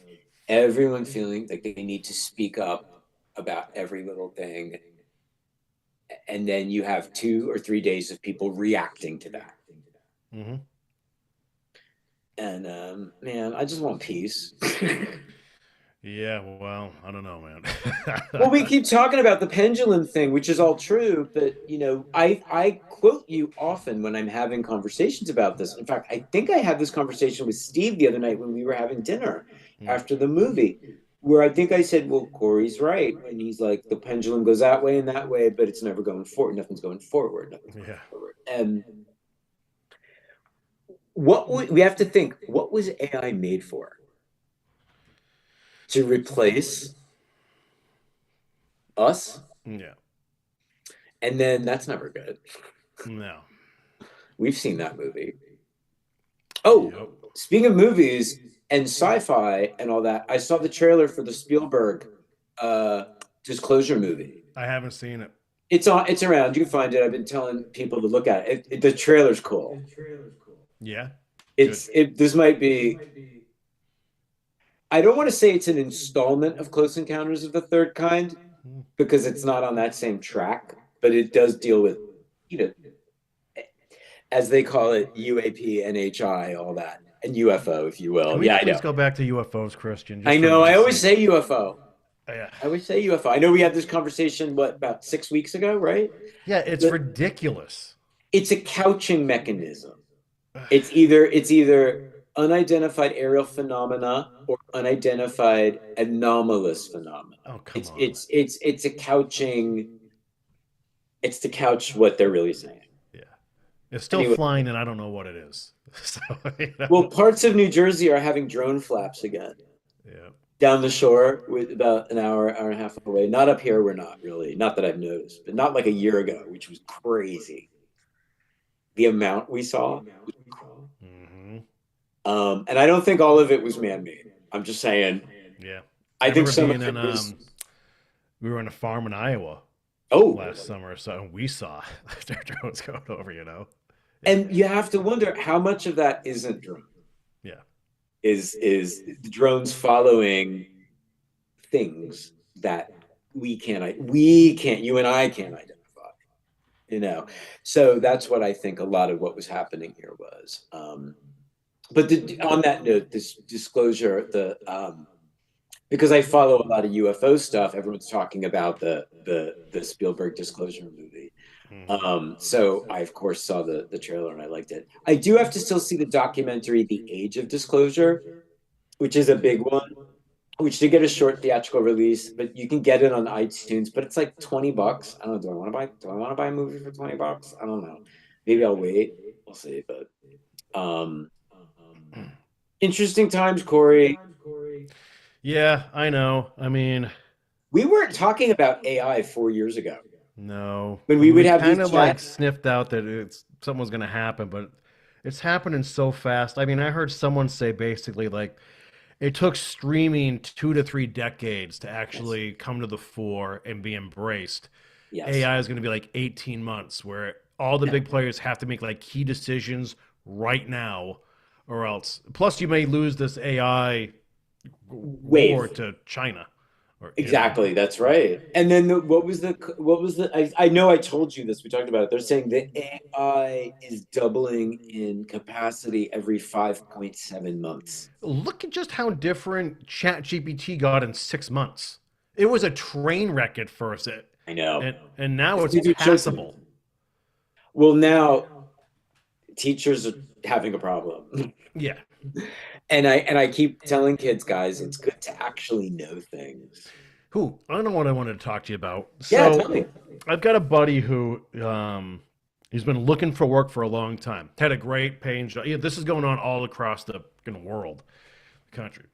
everyone feeling like they need to speak up about every little thing, and then you have 2 or 3 days of people reacting to that. Mm-hmm. And man, I just want peace. Yeah. Well, I don't know, Well, we man. keep talking about the pendulum thing, which is all true, but I quote you often when I'm having conversations about this. In fact, I think I had this conversation with Steve the other night when we were having dinner Mm. after the movie. where I think I said, well, Corey's right. And he's like, the pendulum goes that way and that way, but it's never going forward. Nothing's going forward. Nothing's going Yeah. forward. And we have to think, what was AI made for? To replace us? Yeah. And then that's never good. No. We've seen that movie. Oh, Yep. speaking of movies and sci-fi and all that, I saw the trailer for the Spielberg uh Disclosure movie. I haven't seen it. It's around. You can find it. I've been telling people to look at it. The trailer's cool. Yeah. Good. This might be, I don't want to say it's an installment of Close Encounters of the Third Kind because it's not on that same track, but it does deal with, you know, as they call it, UAP, NHI, all that, and UFO, if you will. Can we Yeah, I please know. go back to UFOs, Christian? I Just for know. I my always sake. say UFO. Yeah. I always say UFO. I know we had this conversation, what, about 6 weeks ago, right? Yeah, it's But ridiculous. it's a couching mechanism. It's either unidentified aerial phenomena or unidentified anomalous phenomena. Oh, come It's on. it's it's it's a couching. It's to couch what they're really saying. Yeah. It's still Anyway, flying, and I don't know what it is. So, well, parts of New Jersey are having drone flaps again yeah. down the shore, with about an hour and a half away. Not up here, we're not really. Not that I've noticed, but not like a year ago, which was crazy. The amount we saw was Hmm. and I don't think all of it was man-made. I'm just saying. Yeah. I I think remember some being of in it was. we were in a farm in Iowa Oh, last summer, so and we saw their drones going over. Yeah. and you have to wonder how much of that isn't drone. Yeah. Is the drones following things that we can't, you and I can't identify. You know, so that's what I think a lot of what was happening here was. But on that note, this disclosure, because I follow a lot of UFO stuff, everyone's talking about the Spielberg Disclosure movie. Hmm. So I of course saw the trailer and I liked it. I do have to still see the documentary The Age of Disclosure, which is a big one, which did get a short theatrical release, but you can get it on iTunes, but it's like $20. I don't know. Do I want to buy a movie for $20? I don't know. Maybe I'll wait. We'll see. But um interesting times, Corey. Yeah, I know. I mean, We weren't talking about AI 4 years ago no. when I we mean, would we have kind these of like chats. sniffed out that something was going to happen, but it's happening so fast. I mean, I heard someone say basically like it took streaming 2 to 3 decades to Yes. actually come to the fore and be embraced. Yes. AI is going to be like 18 months where all the Yeah. big players have to make like key decisions right now or else. Plus, you may lose this AI war Wave. to China or India. Exactly, that's Yeah. right. And then what was the I know I told you this, we talked about it. They're saying the AI is doubling in capacity every 5.7 months. Look at just how different ChatGPT got in 6 months. It was a train wreck at first, I know. and now It's it's because it shows. passable. Well, now teachers are having a problem. Yeah. And I keep telling kids, guys, it's good to actually know things. Who? I know what I wanted to talk to you about. Yeah, So tell me. I've got a buddy who he's been looking for work for a long time. Had a great paying job. Yeah, this is going on all across the world, country.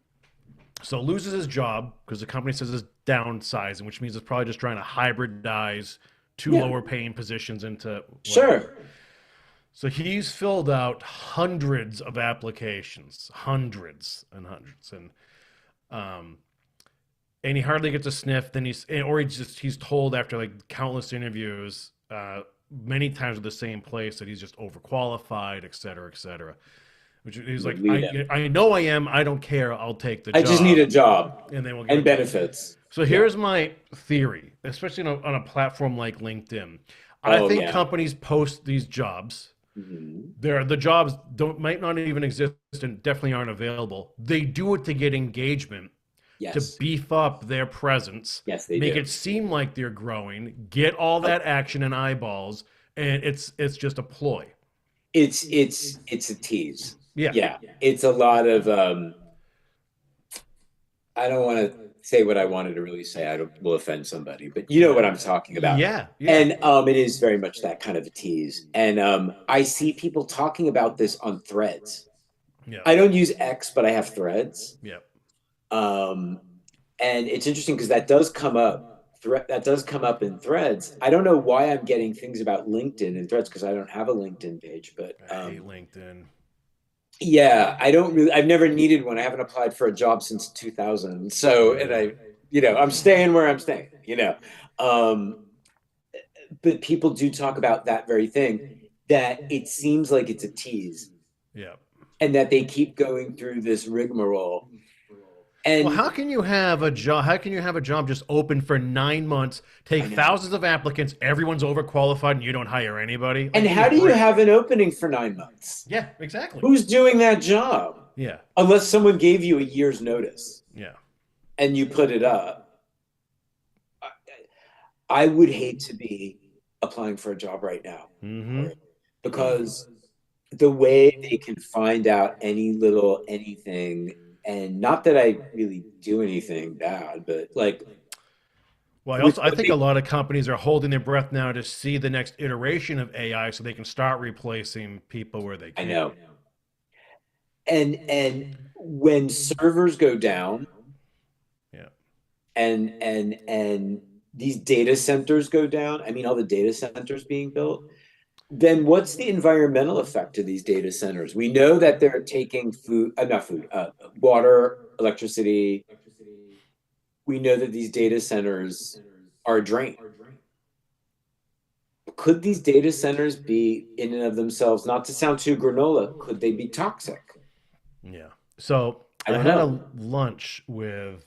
So loses his job because the company says it's downsizing, which means it's probably just trying to hybridize two Yeah, lower paying positions into whatever. sure. So he's filled out hundreds of applications, hundreds and hundreds, um, and he hardly gets a sniff. Then he's told after like countless interviews, many times with the same place that he's just overqualified, et cetera, et cetera. Which he's like, Lead it. I know I am. I don't care. I'll take the I just need job, a job and then we'll give and it to him. benefits. So Yeah. here's my theory, especially on a platform like LinkedIn. I Oh think yeah. companies post these jobs. Mhm. The jobs don't might not even exist and definitely aren't available. They do it to get engagement, to Yes. beef up their presence, Yes, they make do. it seem like they're growing, get all Yep. that action and eyeballs, and it's just a ploy. It's a tease. Yeah. Yeah. It's a lot of I don't want to say what I wanted to really say. I don't will offend somebody, but you know what I'm talking about. Yeah, yeah, And it is very much that kind of a tease. And I see people talking about this on Threads. yeah, I don't use X, but I have Threads. yeah. Um, and it's interesting because that does come up. That does come up in Threads. I don't know why I'm getting things about LinkedIn in Threads because I don't have a LinkedIn page. But I hate LinkedIn. yeah, I don't really. I've never needed one. I haven't applied for a job since 2000. So, and I'm staying where I'm staying. Um, but people do talk about that very thing. That it seems like it's a tease, Yeah. and that they keep going through this rigmarole. Well, And how can you have a job? How can you have a job just open for 9 months, take I know. thousands of applicants, everyone's overqualified, and you don't hire anybody? Like, And give me how a do you break. have an opening for 9 months? Yeah, exactly. Who's doing that job? Yeah, Unless someone gave you a year's notice yeah. and you put it up. I would hate to be applying for a job right now Mm-hmm. because the way they can find out any little anything, and not that I really do anything bad, but like Well, with I what think a they, lot of companies are holding their breath now to see the next iteration of AI so they can start replacing people where they I can. know, and when servers go down Yeah. and these data centers go down, I mean all the data centers being built, then what's the environmental effect of these data centers? We know that they're taking not food, water, electricity. We know that these data centers are drained. Could these data centers be in and of themselves, not to sound too granola, could they be toxic? Yeah. So I I don't had know. a lunch with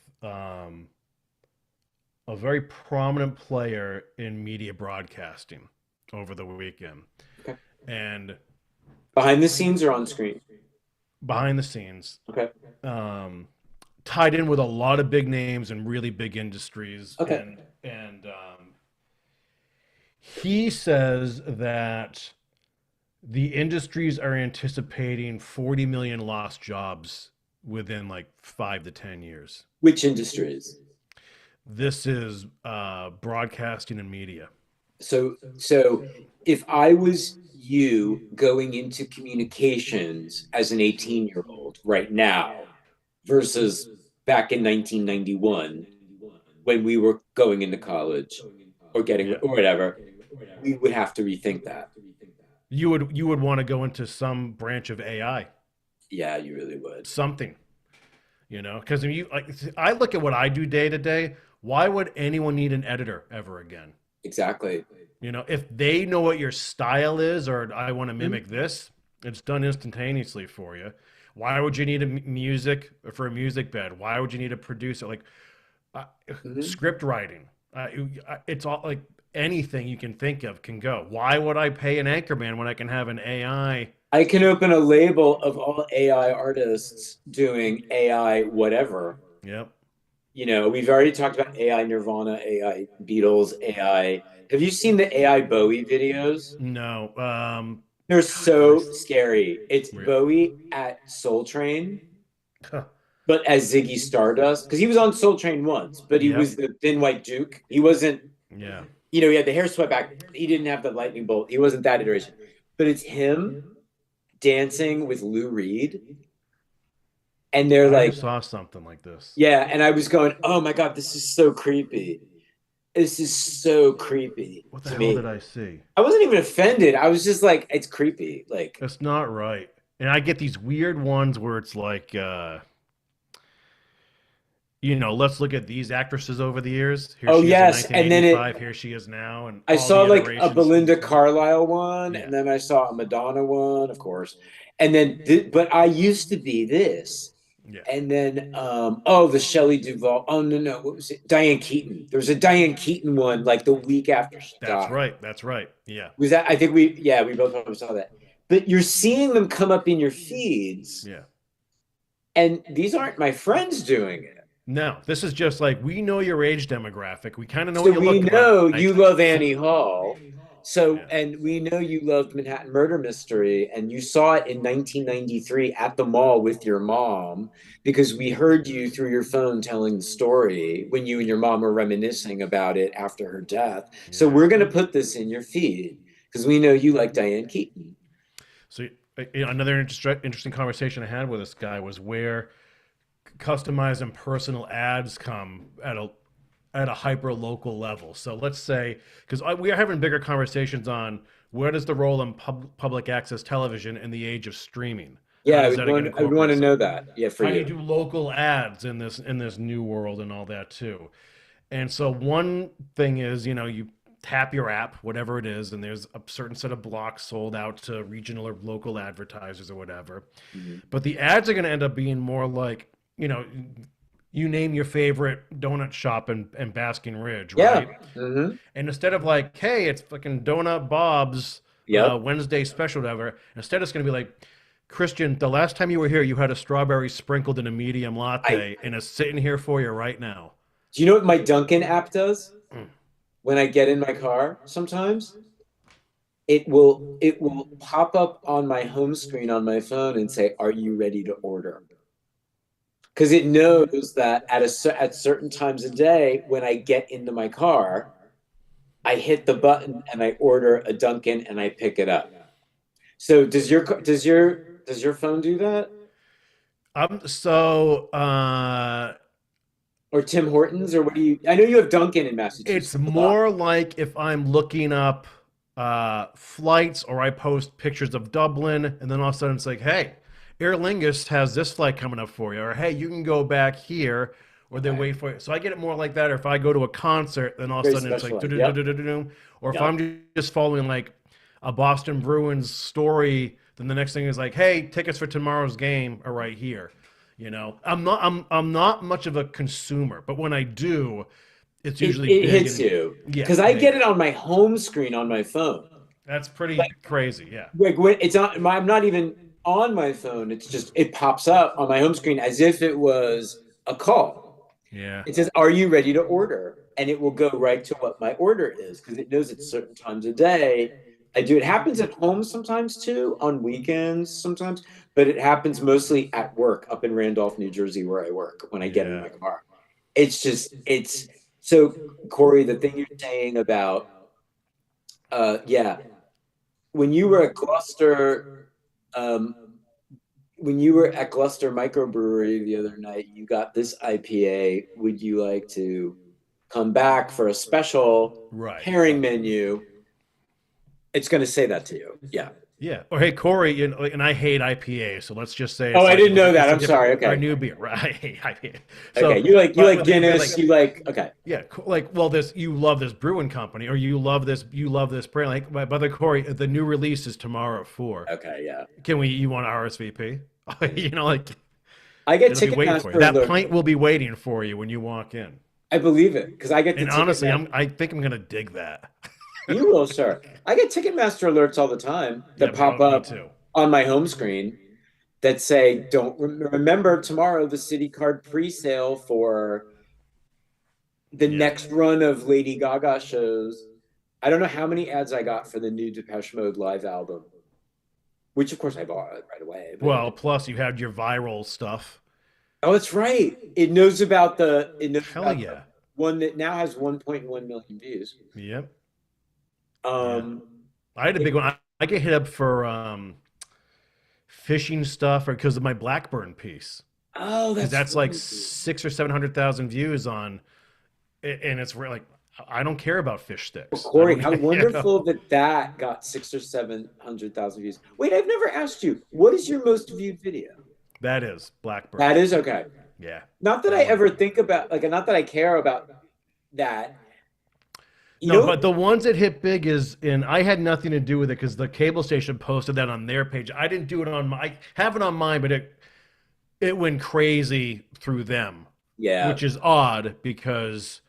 a very prominent player in media broadcasting over the weekend. Okay. And Behind the scenes or on screen? behind the scenes, Okay. um, tied in with a lot of big names and really big industries. Okay. And he says that the industries are anticipating 40 million lost jobs within like 5 to 10 years. Which industries? This is broadcasting and media. So if I was you going into communications as an 18-year-old right now versus back in 1991 when we were going into college or getting Yeah. or whatever, we would have to rethink that. You would want to go into some branch of AI, Yeah, you really would. something, because you like I look at what I do day to day. Why would anyone need an editor ever again? Exactly. If they know what your style is, or I want to Mhm. mimic this, it's done instantaneously for you. Why would you need music for a music bed? Why would you need a producer? Like uh, Mhm. script writing. It's all like anything you can think of can go. Why would I pay an anchorman when I can have an AI? I can open a label of all AI artists doing AI whatever. Yep. We've already talked about AI Nirvana, AI Beatles, AI. Have you seen the AI Bowie videos? No. They're God, did I? so scary. It's Really? Bowie at Soul Train, Huh. but as Ziggy Stardust, because he was on Soul Train once, but he was Yep. the Thin White Duke. He wasn't, Yeah. he had the hair swept back. He didn't have the lightning bolt. He wasn't that iteration. But it's him dancing with Lou Reed. And they're I like, saw something like this. yeah. And I was going, oh my God, this is so creepy. This is so creepy What the to hell did me. I see? I wasn't even offended. I was just like, it's creepy. Like, That's not right. And I get these weird ones where it's like, let's look at these actresses over the years. Here oh she is in yes. And then 1985. Here she is now, and I all saw the like a iterations. Belinda Carlisle one, Yeah. and then I saw a Madonna one, of course. And then, but I used to be this. Yeah. And then, oh, the Shelley Duvall. Oh, no. What was it? Diane Keaton. There was a Diane Keaton one like the week after she That's died. right. That's right. Yeah. Was that? I think we both probably saw that. But you're seeing them come up in your feeds, Yeah. and these aren't my friends doing it. No, this is just like we know your age demographic. We kind of know So what you we look know like. you love Annie Hall. So, Yeah. and we know you loved Manhattan Murder Mystery, and you saw it in 1993 at the mall with your mom because we heard you through your phone telling the story when you and your mom were reminiscing about it after her death. So, Yeah. we're going to put this in your feed because we know you like Diane Keaton. So another interesting conversation I had with this guy was where customized and personal ads come at a hyper local level. So let's say, because we are having bigger conversations on where does the role in public access television in the age of streaming? How Yeah, does that get I would want to incorporated? know that. Yeah, for How do you you. do local ads in this new world and all that too? And so one thing is, you tap your app, whatever it is, and there's a certain set of blocks sold out to regional or local advertisers or whatever. Mhm. But the ads are going to end up being more like, you name your favorite donut shop in Basking Ridge, Yeah. right? Hmm. And instead of like, hey, it's fucking Donut Bob's Yep. Wednesday special, whatever, instead it's going to be like, Christian, the last time you were here, you had a strawberry sprinkled in a medium I latte, and it's sitting here for you right now. Do you know what my Dunkin' app does Mm. when I get in my car sometimes? It will pop up on my home screen on my phone and say, "Are you ready to order?" Because it knows that at certain times of day when I get into my car, I hit the button and I order a Dunkin' and I pick it up. So does your phone do that? So Or Tim Hortons or what do you? I know you have Dunkin' in it's Massachusetts a lot. more like if I'm looking up flights or I post pictures of Dublin, and then all of a sudden it's like, hey, Aer Lingus has this flight coming up for you, or hey, you can go back here, or they Okay. wait for it. So I get it more like that. Or if I go to a concert, then all of a Very sudden it's like, specialized. Yep. do-do-do-do-do-do. Or if Yep. I'm just following like a Boston Bruins story, then the next thing is like, hey, tickets for tomorrow's game are right here. I'm not much of a consumer, but when I do, it's usually It big hits and you yeah, because I get big. it on my home screen on my phone. That's pretty crazy. Yeah. Like when it's on, I'm not even on my phone. It's just it pops up on my home screen as if it was a call. Yeah. It says, "Are you ready to order?" And it will go right to what my order is because it knows it's certain times a day. I do. It happens at home sometimes too, on weekends sometimes, but it happens mostly at work up in Randolph, New Jersey, where I work when I get in Yeah. my car. It's so Corey, the thing you're saying about yeah, when you were at Gloucester, um, when you were at Gloucester Microbrewery the other night, you got this IPA. Would you like to come back for a special Right. pairing menu? It's going to say that to you. Yeah. Yeah. Or hey, Corey, and I hate IPA, so let's just say Oh, it's I like didn't know that. it's a I'm different sorry. our Okay. new beer, right? I hate IPA. Okay. So, You but like they'd be Guinness. like, You like okay. yeah, like well, this you love this brewing company, or you love this brand. Like my brother Corey, the new release is tomorrow at 4. Okay. Yeah. Can we? You want RSVP? Like I get it'll be waiting for you. Ticketmaster That alert. pint will be waiting for you when you walk in. I believe it because I get the And honestly, Ticketmaster. I think I'm gonna dig that. You will, sir. I get Ticketmaster alerts all the time Yeah, that pop me up too. on my home screen that say, "Don't remember tomorrow the City Card pre-sale for the Yeah. next run of Lady Gaga shows." I don't know how many ads I got for the new Depeche Mode live album, which of course I bought right away. Well, plus you had your viral stuff. Oh, that's right. It knows Hell about the yeah. one that now has 1.1 million views. Yep. Yeah. Um, I had a big one. I get hit up for fishing stuff or because of my Blackburn piece. oh, Because that's that's like right. 600,000 or 700,000 views on, and it's like I don't care about fish Well, sticks. I Corey, don't, how wonderful that that got 600,000 or 700,000 views. Wait, I've never asked you, what is your most viewed video? That is Blackburn. That is okay. Yeah, Not that that I one. ever think about, like, not that I care about that. You No, know, but the ones that hit big is, and I had nothing to do with it because the cable station posted that on their page. I didn't do it on my, I have it on mine, but it went crazy through them, yeah. which is odd because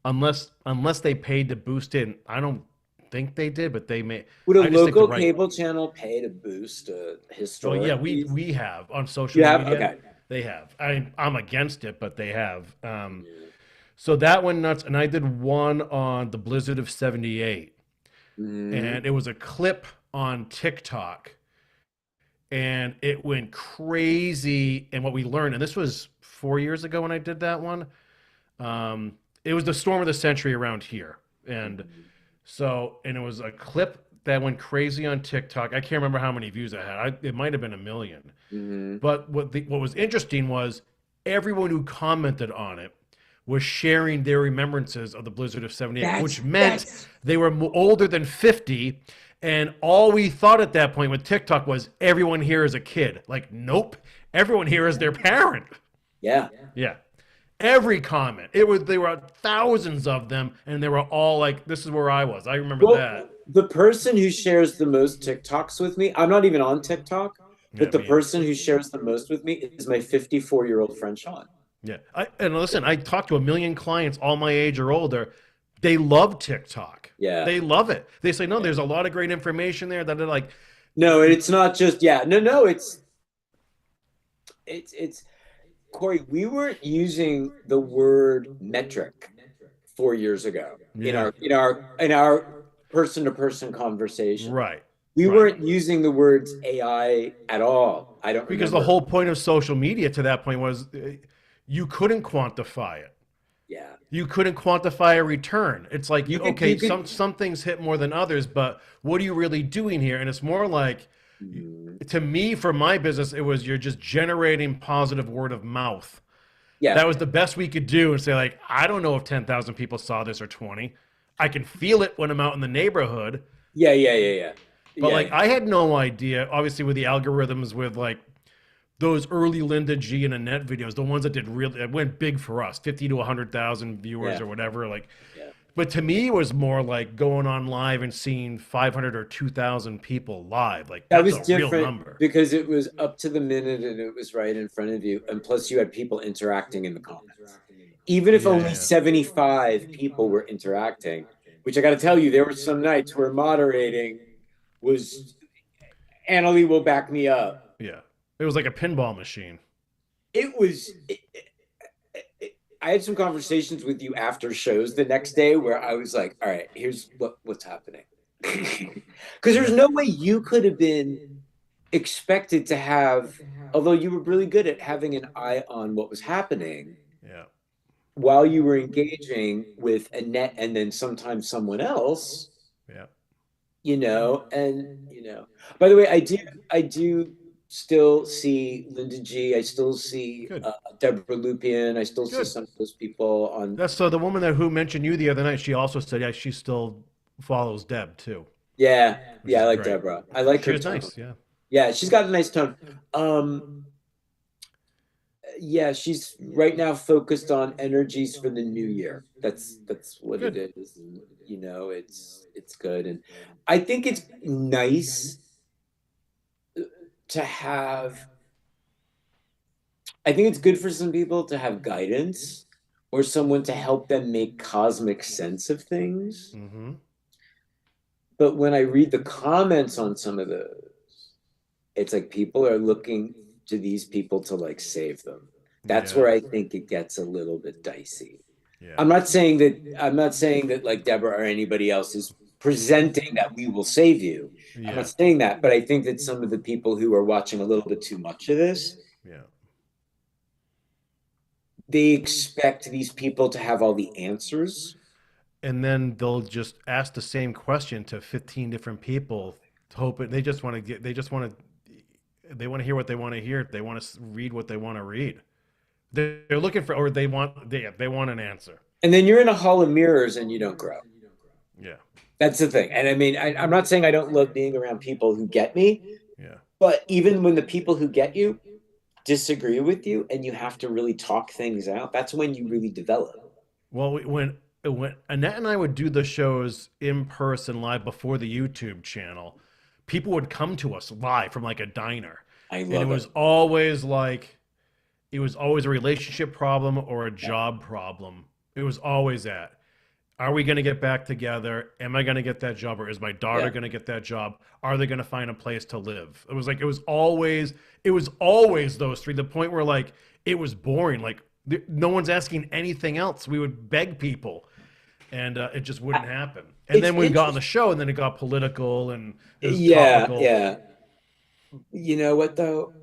unless they paid to boost it, I don't think they did, but they may. Would a I just think the local right. cable channel pay to boost a Oh yeah, historic we piece? we have on social You have? media. Okay. They have. I'm against it, but they have. Yeah. So that went nuts, and I did one on the blizzard of '78. Hmm. and it was a clip on TikTok, and it went crazy. And what we learned, and this was 4 years ago when I did that one. It was the storm of the century around here, and and it was a clip that went crazy on TikTok. I can't remember how many views it had. It might have been 1 million. Hmm. But what was interesting was everyone who commented on it was sharing their remembrances of the blizzard of '78, which meant That's they were older than 50. And all we thought at that point with TikTok was everyone here is a kid. Like, nope, everyone here is their parent. yeah. Yeah. Every comment. There were thousands of them, and they were all like, this is where I was. I remember Well, that. the person who shares the most TikToks with me, I'm not even on TikTok, Yeah, but the me either. person who shares the most with me is my 54-year-old friend Sean. Yeah. And listen, I talked to 1 million clients all my age or older. They love TikTok. Yeah. They love it. They say, no, Yeah. there's a lot of great information there that are like, No, and it's not just yeah. No, no, it's Corey, we weren't using the word metric 4 years ago in yeah, our person to person conversation. right, We right. weren't using the words AI at all. I don't Because the remember. whole point of social media to that point was you couldn't quantify it. Yeah. You couldn't quantify a return. It's like You okay, could some things hit more than others, but what are you really doing here? And it's more like Mhm. to me for my business, it was you're just generating positive word of mouth. Yeah. That was the best we could do and say like, I don't know if 10,000 people saw this or 20. I can feel it when I'm out in the neighborhood, Yeah, yeah, yeah, yeah. but Yeah. like I had no idea obviously with the algorithms with like those early Linda G and Annette videos, the ones that did really that went big for us, 50 to 100,000 viewers Yeah. or whatever. Like, Yeah. but to me, it was more like going on live and seeing 500 or 2,000 people live. Like, That that's was a real different number. because it was up to the minute and it was right in front of you. And plus, you had people interacting in the comments. Even if Yeah, only yeah, 75 people were interacting, which I got to tell you, there were some nights where moderating was, Annalie will back me up. yeah. It was like a pinball machine. It was, I had some conversations with you after shows the next day where I was like, all right, here's what's happening. Because there's Yeah, no way you could have been expected to have, although you were really good at having an eye on what was happening yeah, while you were engaging with Annette and then sometimes someone else, yeah. by the way, I do still see Linda G. I still see Good, Deborah Lupien. I still see good. some of those people on. That's so the woman that who mentioned you the other night, she also said, yeah, she still follows Deb too, Yeah, which yeah, I is like great. Deborah. I like She her was tone. nice. Yeah, Yeah, she's got a nice tone. Yeah, she's right now focused on energies for the new year. That's what it good. is. It's good. And I think it's nice to have I think it's good for some people to have guidance or someone to help them make cosmic sense of things. Mm-hmm. But when I read the comments on some of those, it's like people are looking to these people to like save them. That's Yeah, where I think it gets a little bit dicey. yeah, I'm not saying that like Deborah or anybody else is presenting that we will save you. I'm not yeah, saying that, but I think that some of the people who are watching a little bit too much of this, yeah. they expect these people to have all the answers. And then they'll just ask the same question to 15 different people, hoping they want to hear what they want to hear. They want to read what they want to read. They're looking for, or they want an answer. And then you're in a hall of mirrors and you don't grow. Yeah, That's the thing. And I mean, I'm not saying I don't love being around people who get me, yeah. but even when the people who get you disagree with you and you have to really talk things out, that's when you really develop. Well, when Annette and I would do the shows in person live before the YouTube channel, people would come to us live from like a diner, I and love it. it was always a relationship problem or a job problem. It was always that. Are we going to get back together? Am I going to get that job, or is my daughter Yeah. going to get that job? Are they going to find a place to live? It was always those three. The point where it was boring. Like no one's asking anything else. We would beg people. and it just I, wouldn't happen. And it's then we got on the interesting. show, and then it got political and it was Yeah, topical. yeah. You know what though?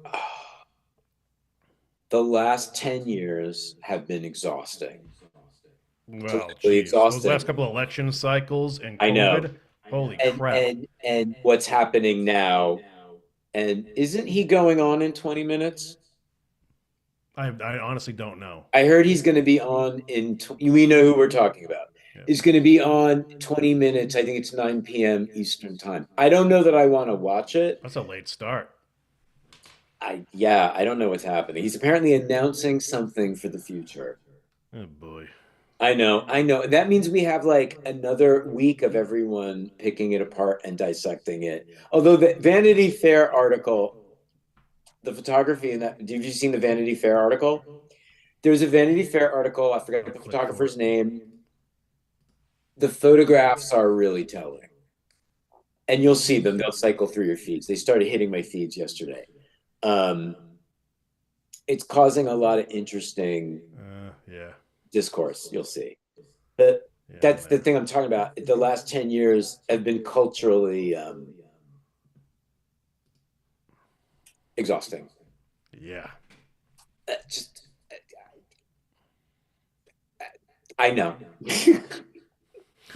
The last 10 years have been exhausting. Well, Politically geez, those last exhausting. couple of election cycles and I know. COVID, holy And crap! and what's happening now? And isn't he going on in 20 minutes? I honestly don't know. I heard he's going to be on we know who we're talking about. Yeah, He's going to be on 20 minutes. I think it's 9 p.m. Eastern time. I don't know that I want to watch it. that's a late start. Yeah, I don't know what's happening. He's apparently announcing something for the future. Oh boy. I know, I know. That means we have like another week of everyone picking it apart and dissecting it. Although the Vanity Fair article, the photography in that, have you seen the Vanity Fair article? There's a Vanity Fair article, I I'll forget the click for it. photographer's name. The photographs are really telling. And you'll see them, they'll cycle through your feeds. They started hitting my feeds yesterday. Um, it's causing a lot of interesting Yeah, discourse, you'll see. But yeah, that's the man. thing I'm talking about. The last 10 years have been culturally exhausting. Yeah. Just, I know.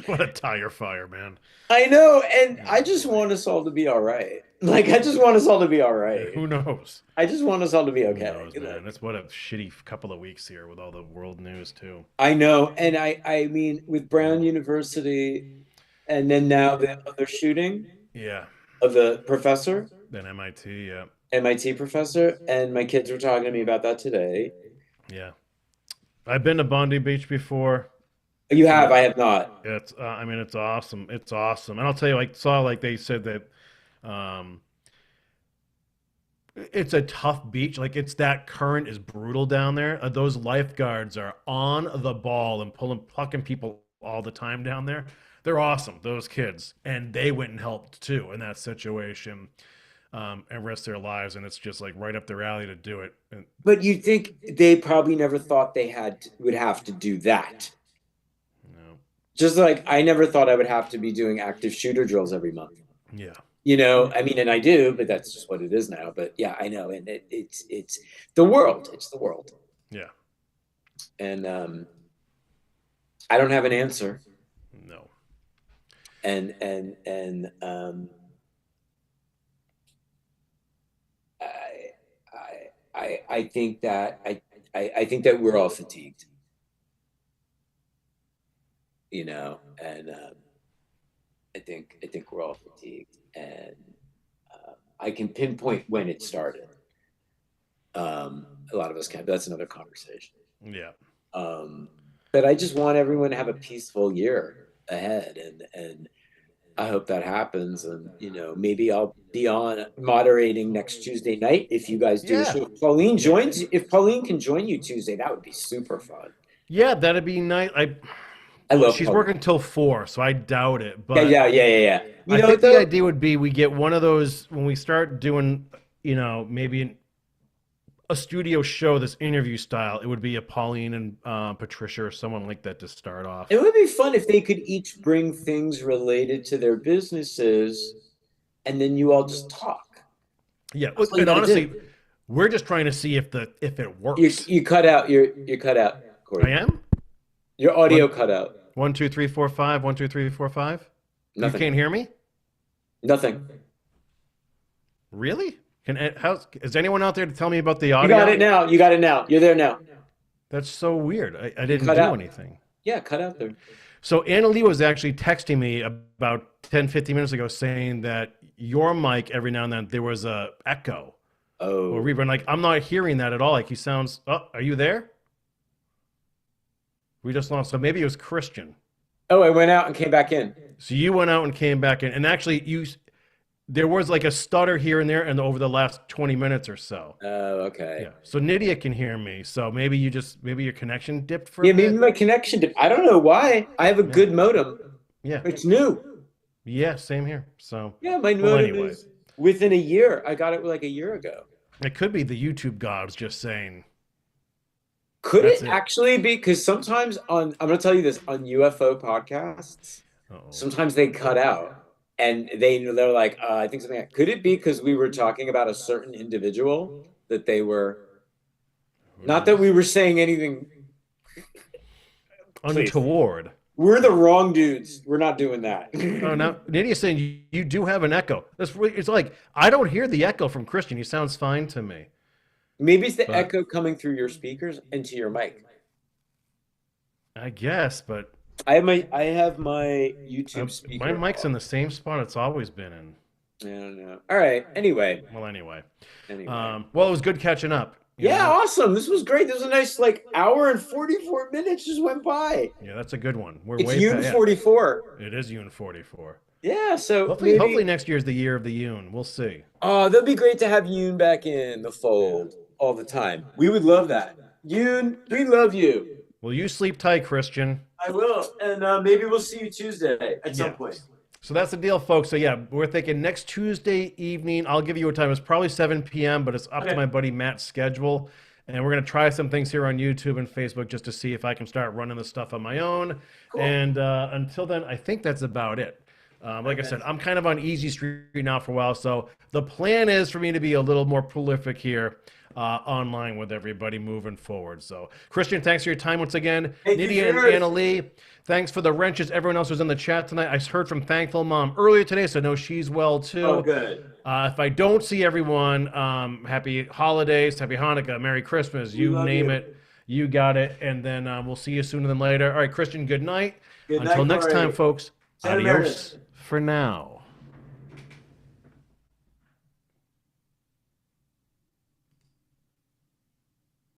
What a tire fire, man. I know. And Oh I just boy. want us all to be all right. Like, I just want us all to be all right. Who knows? I just want us all to be Who okay. knows, man? Like, That's what a shitty couple of weeks here with all the world news too. I know. And I mean, with Brown University and then now the other shooting Yeah. of the professor, Then MIT. Yeah. MIT professor, and my kids were talking to me about that today. Yeah. I've been to Bondi Beach before. You have, Yeah. I have not. It's. I mean, it's awesome. It's awesome. And I'll tell you, like, saw like they said that. Um, it's a tough beach. Like it's that current is brutal down there. Those lifeguards are on the ball and plucking people all the time down there. They're awesome, those kids, and they went and helped too in that situation, and risked their lives. And it's just like right up their alley to do it. And But you think they probably never thought would have to do that. you know, Just like I never thought I would have to be doing active shooter drills every month. yeah, I mean, and I do, but that's just what it is now. But yeah, I know, and it's the world. It's the world, yeah, and I don't have an answer. no, And I think that I think that we're all fatigued, and I think we're all fatigued, and I can pinpoint when it started. A lot of us can, but that's another conversation. yeah, Um, but I just want everyone to have a peaceful year ahead, and I hope that happens. And maybe I'll be on moderating next Tuesday night if you guys do a yeah, show. yeah, If Pauline can join you Tuesday, that would be super fun. yeah. That'd be nice. I Well, love she's Pauline. working till 4, so I doubt it. Yeah, But yeah, yeah, yeah, yeah. You I know what think the though? idea would be we get one of those when we start doing, maybe a studio show, this interview style. It would be a Pauline and Patricia or someone like that to start off. It would be fun if they could each bring things related to their businesses, and then you all just talk. Yeah, That's all you and got to honestly, do. we're just trying to see if it You works. you cut out you cut out, I Corey. am Your audio one, cut out. 1, 2, 3, 4, 5, 1, 2, 3, 4, 5. You Nothing. can't hear me, Nothing. really? How's is anyone out there to tell me about the You got it audio? now. You got it now. You're there now. That's so weird. I You didn't cut do out. anything. Yeah, cut out there. So Anna Lee was actually texting me about 10, 15 minutes ago saying that your mic every now and then there was a echo or Oh. reverb. Like I'm not hearing that at all. Like he sounds. Oh, are you there? We just lost. So maybe it was Christian. Oh, I went out and came back in. So you went out and came back in, and actually there was like a stutter here and there, and over the last 20 minutes or so. Oh, okay. Yeah. So Nydia can hear me. So maybe your connection dipped for a Yeah, maybe bit. my connection did. I don't know why. I have a Yeah. good modem. Yeah. It's new. Yeah. Same here. So Yeah, my well, modem anyway, is within a year. I got it like a year ago. it could be the YouTube gods just saying Could That's it it. actually be? Because sometimes I'm going to tell you this on UFO podcasts, Uh-oh. sometimes they cut out and they're like, I think something. Could it be because we were talking about a certain individual that they were? Who Not that knows? we were saying anything. Please, Untoward. we're the wrong dudes. We're not doing that. Oh, now Nydia's saying you do have an echo. It's like I don't hear the echo from Christian. He sounds fine to me. Maybe it's the But echo coming through your speakers into your mic. I guess, but I have my YouTube my speaker mic's off. in the same spot it's always been in. I don't know. All right. Anyway. Well, anyway. Anyway. Well, it was good catching up. You Yeah, know? awesome. This was great. This was a nice like hour and 44 minutes just went by. Yeah, that's a good one. We're It's way Yoon past. Yeah, 44. it is Yoon 44. Yeah, so Hopefully maybe next year is the year of the Yoon. We'll see. oh, that'd be great to have Yoon back in the Yeah. fold all the time. We would love that. Yoon, we love you. Well, you sleep tight, Christian. I will. And maybe we'll see you Tuesday at some Yeah. point. So that's the deal, folks. So yeah, we're thinking next Tuesday evening. I'll give you a time. It's probably 7 p.m., but it's up to Okay. my buddy Matt's schedule. And we're gonna try some things here on YouTube and Facebook just to see if I can start running the stuff on my own. Cool. And until then, I think that's about it. Like I said, I'm kind of on easy street now for a while. So the plan is for me to be a little more prolific here online with everybody moving forward. So Christian, thanks for your time once again. Thank you, Nydia and yours. Anna Lee, thanks for the wrenches. Everyone else was in the chat tonight. I heard from Thankful Mom earlier today, so I know she's well too. Oh, good. If I don't see everyone, happy holidays, happy Hanukkah, Merry Christmas, you love name you. it. You got it. And then we'll see you sooner than later. All right, Christian, good night. Good Until night, next Corey. time, folks, Santa adios Meredith. for now.